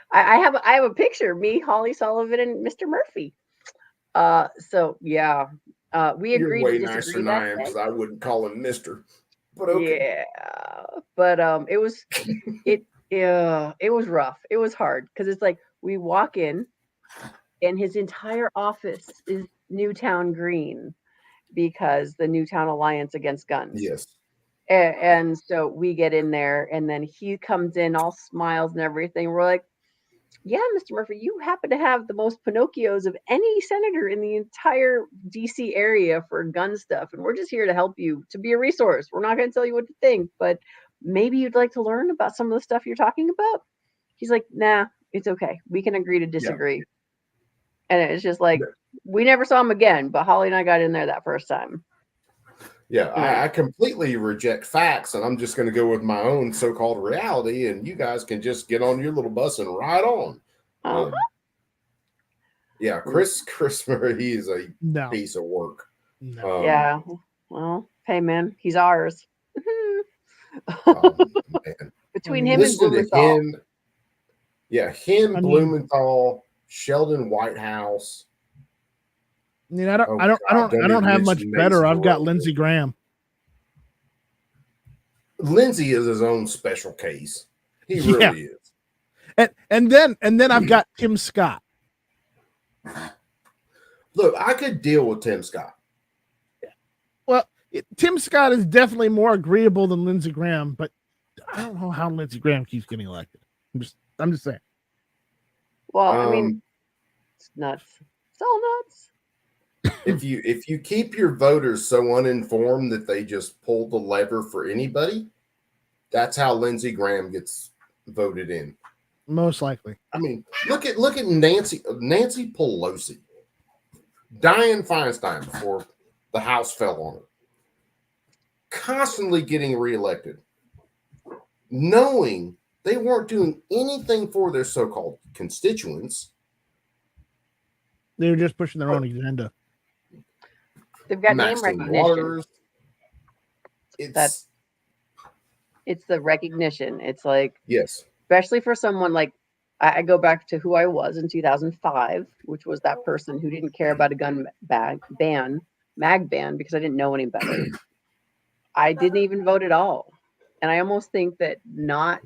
I have a picture, me, Holly Sullivan, and Mr. Murphy. So yeah. We You're agreed way to nicer disagree than I that am day. because I wouldn't call him Mister. But okay. Yeah. But it was it was rough. It was hard because it's like we walk in and his entire office is Newtown green because the Newtown Alliance Against Guns. Yes. And so we get in there and then he comes in all smiles and everything. We're like, yeah, Mr. Murphy, you happen to have the most Pinocchios of any senator in the entire DC area for gun stuff. And we're just here to help you, to be a resource. We're not going to tell you what to think, but maybe you'd like to learn about some of the stuff you're talking about. He's like, nah, it's okay. We can agree to disagree. And it's just like, we never saw him again, but Holly and I got in there that first time. Yeah, I completely reject facts, and I'm just going to go with my own so-called reality, and you guys can just get on your little bus and ride on. Yeah, Chris Murray, he is a No. piece of work. No. Yeah. Well, hey, man, he's ours. Man. Between I mean, him and Listen to Blumenthal. him. Yeah, him, I mean- Blumenthal, Sheldon Whitehouse. I mean, I don't, Oh, I don't, I God, don't, I don't don't even have much mention better. Mason I've got Rowe. Lindsey Graham. Lindsay is his own special case. He Yeah. really is. And then I've got Tim Scott. Look, I could deal with Tim Scott. Tim Scott is definitely more agreeable than Lindsey Graham, but I don't know how Lindsey Graham keeps getting elected. I'm just saying. Well, I mean, it's nuts. It's all nuts. If you keep your voters so uninformed that they just pull the lever for anybody, that's how Lindsey Graham gets voted in. Most likely. I mean, look at Nancy Pelosi, Dianne Feinstein before the House fell on her, constantly getting reelected, knowing they weren't doing anything for their so-called constituents. They were just pushing their own agenda. They've got name Maxine recognition. Waters. It's the recognition. It's like, Yes. especially for someone like, I go back to who I was in 2005, which was that person who didn't care about a gun mag ban, because I didn't know any better. I didn't even vote at all. And I almost think that I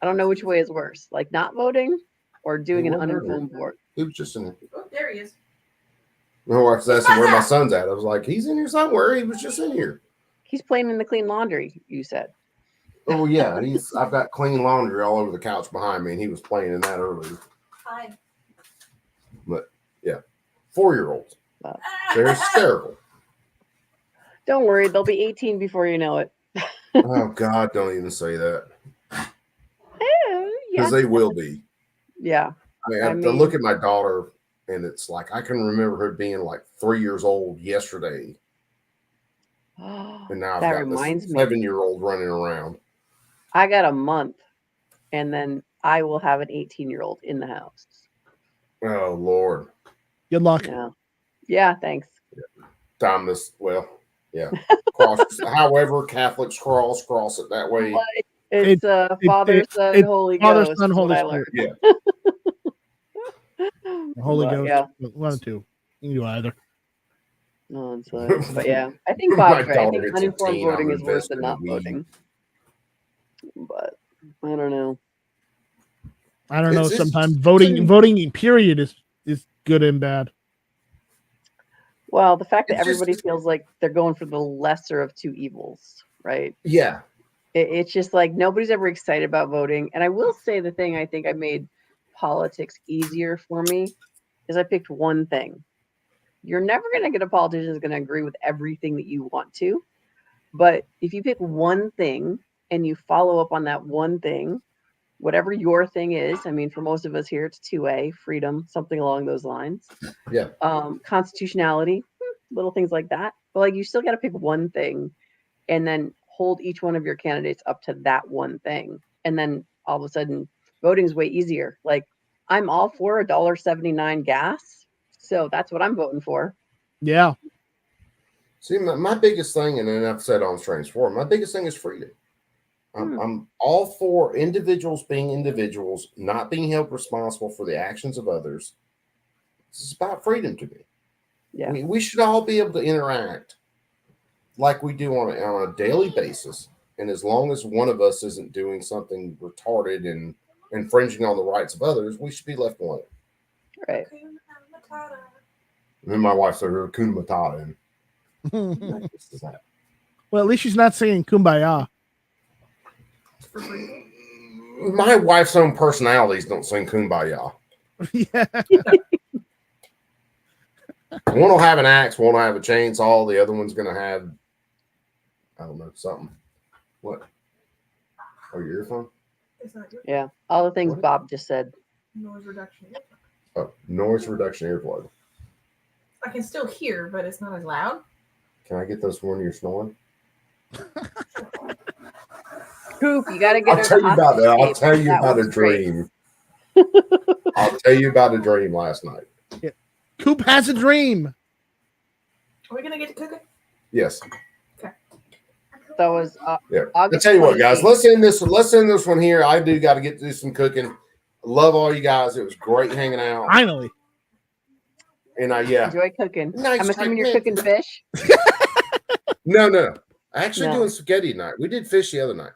don't know which way is worse, like not voting or doing an uninformed vote. He was just in there. Oh, there he is. My wife's asking where my son's at. I was like, he's in here somewhere. He was just in here. He's playing in the clean laundry, you said. Oh yeah, I've got clean laundry all over the couch behind me, and he was playing in that earlier. Hi. But yeah, 4-year-olds. They're hysterical. Don't worry, they'll be 18 before you know it. Oh God, don't even say that. Yeah. Because they will be. Yeah. I look at my daughter, and it's like I can remember her being like 3 years old yesterday, and now I've That got reminds this me. 7-year-old running around. I got a month, and then I will have an 18-year-old in the house. Oh Lord, Good luck. Yeah. Yeah, thanks. Thomas. Well, yeah. Cross. However, Catholics cross it that way. It's Father, Son, it's Holy Father, Ghost. Son, is Holy what I Spirit. learned. The Holy But, Ghost. yeah. One or two. You can do either. No, it's but yeah, I think My Bob's right. I daughter think hits a uninformed teen, I'm voting is worse than investing not in weed. voting. But I don't know. I don't know. It's- Sometimes it's- voting period is good and bad. Well, the fact that It's just- everybody feels like they're going for the lesser of two evils, right? Yeah. It's just like nobody's ever excited about voting. And I will say the thing I think I made politics easier for me is I picked one thing. You're never going to get a politician who's going to agree with everything that you want to. But if you pick one thing and you follow up on that one thing, whatever your thing is, I mean, for most of us here, it's 2A, freedom, something along those lines. Yeah. Constitutionality, little things like that. But like, you still got to pick one thing and then hold each one of your candidates up to that one thing. And then all of a sudden, voting's way easier. Like, I'm all for $1.79 gas. So that's what I'm voting for. Yeah. See, my biggest thing, and then I've said on streams before, my biggest thing is freedom. I'm all for individuals being individuals, not being held responsible for the actions of others. It's about freedom to me. Yeah. I mean, we should all be able to interact like we do on a daily basis. And as long as one of us isn't doing something retarded and infringing on the rights of others, we should be left alone. Right. And then my wife said, Hakuna Matata. And Well, what is that? at least she's not saying kumbaya. My wife's own personalities don't sing Kumbaya. Yeah. One will have an axe, one will have a chainsaw, the other one's gonna have, I don't know, something. What? Oh, your earphone? It's not your Yeah. All the things What? Bob just said. noise reduction. Oh, noise reduction earplug. I can still hear, but it's not as loud. Can I get those when you're snoring? Coop, you got to get I'll tell you about that. I'll tell you about a was great. dream. I'll tell you about a dream last night. Coop has a dream. Are we gonna get to cooking? Yes. That was Yeah. August I'll tell you what, guys. 28th. Let's end this one here. I do got to get to do some cooking. Love all you guys. It was great hanging out. Finally. And yeah. Enjoy cooking. Nice I'm assuming you're segment. cooking fish. No. Actually No. doing spaghetti tonight. We did fish the other night.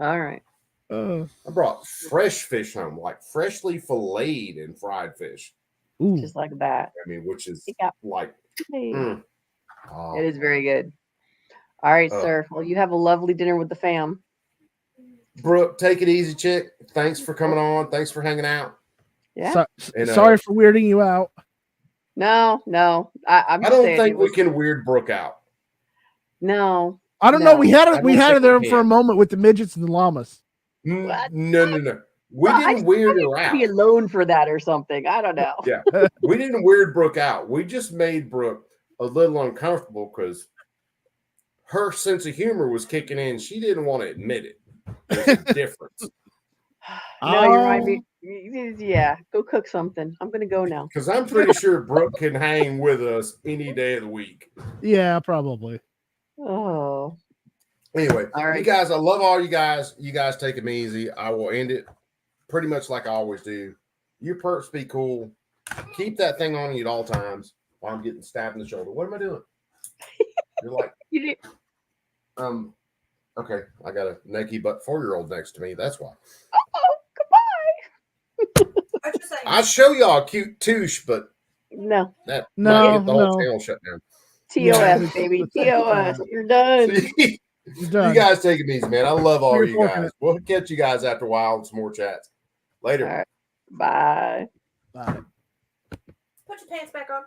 All right. I brought fresh fish home, like freshly filleted and fried fish. Ooh. Just like that. I mean, which is Yeah. like, Hey. oh, It is very good. All right, Oh. sir. Well, you have a lovely dinner with the fam. Brooke, take it easy, chick. Thanks for coming on. Thanks for hanging out. Yeah. And, Sorry for weirding you out. No. I'm I just don't saying think it we was- can weird Brooke out. No. I don't No. know. We I had don't her think there we for a can. moment with the midgets and the llamas. What? No. We Well, I didn't weird still her need to out. be alone for that or something. I don't know. Yeah. We didn't weird Brooke out. We just made Brooke a little uncomfortable because her sense of humor was kicking in. She didn't want to admit it. There's a difference. No, you remind me. Yeah, go cook something. I'm gonna go now. Because I'm pretty sure Brooke can hang with us any day of the week. Yeah, probably. Oh, Anyway, All right. you guys, I love all you guys. You guys take them easy. I will end it pretty much like I always do. Your perks be cool. Keep that thing on you at all times while I'm getting stabbed in the shoulder. What am I doing? You're like, you did. okay, I got a naked but 4-year-old next to me. That's why. Oh, goodbye. I'm just saying. I'll show y'all a cute touche, but No, that No, might get the whole no. channel shut down. TOS, baby. TOS. You're done. See? He's done. You guys take it easy, man. I love all We're you fortunate. guys. We'll catch you guys after a while with some more chats. Later. All right. Bye. Bye. Put your pants back on.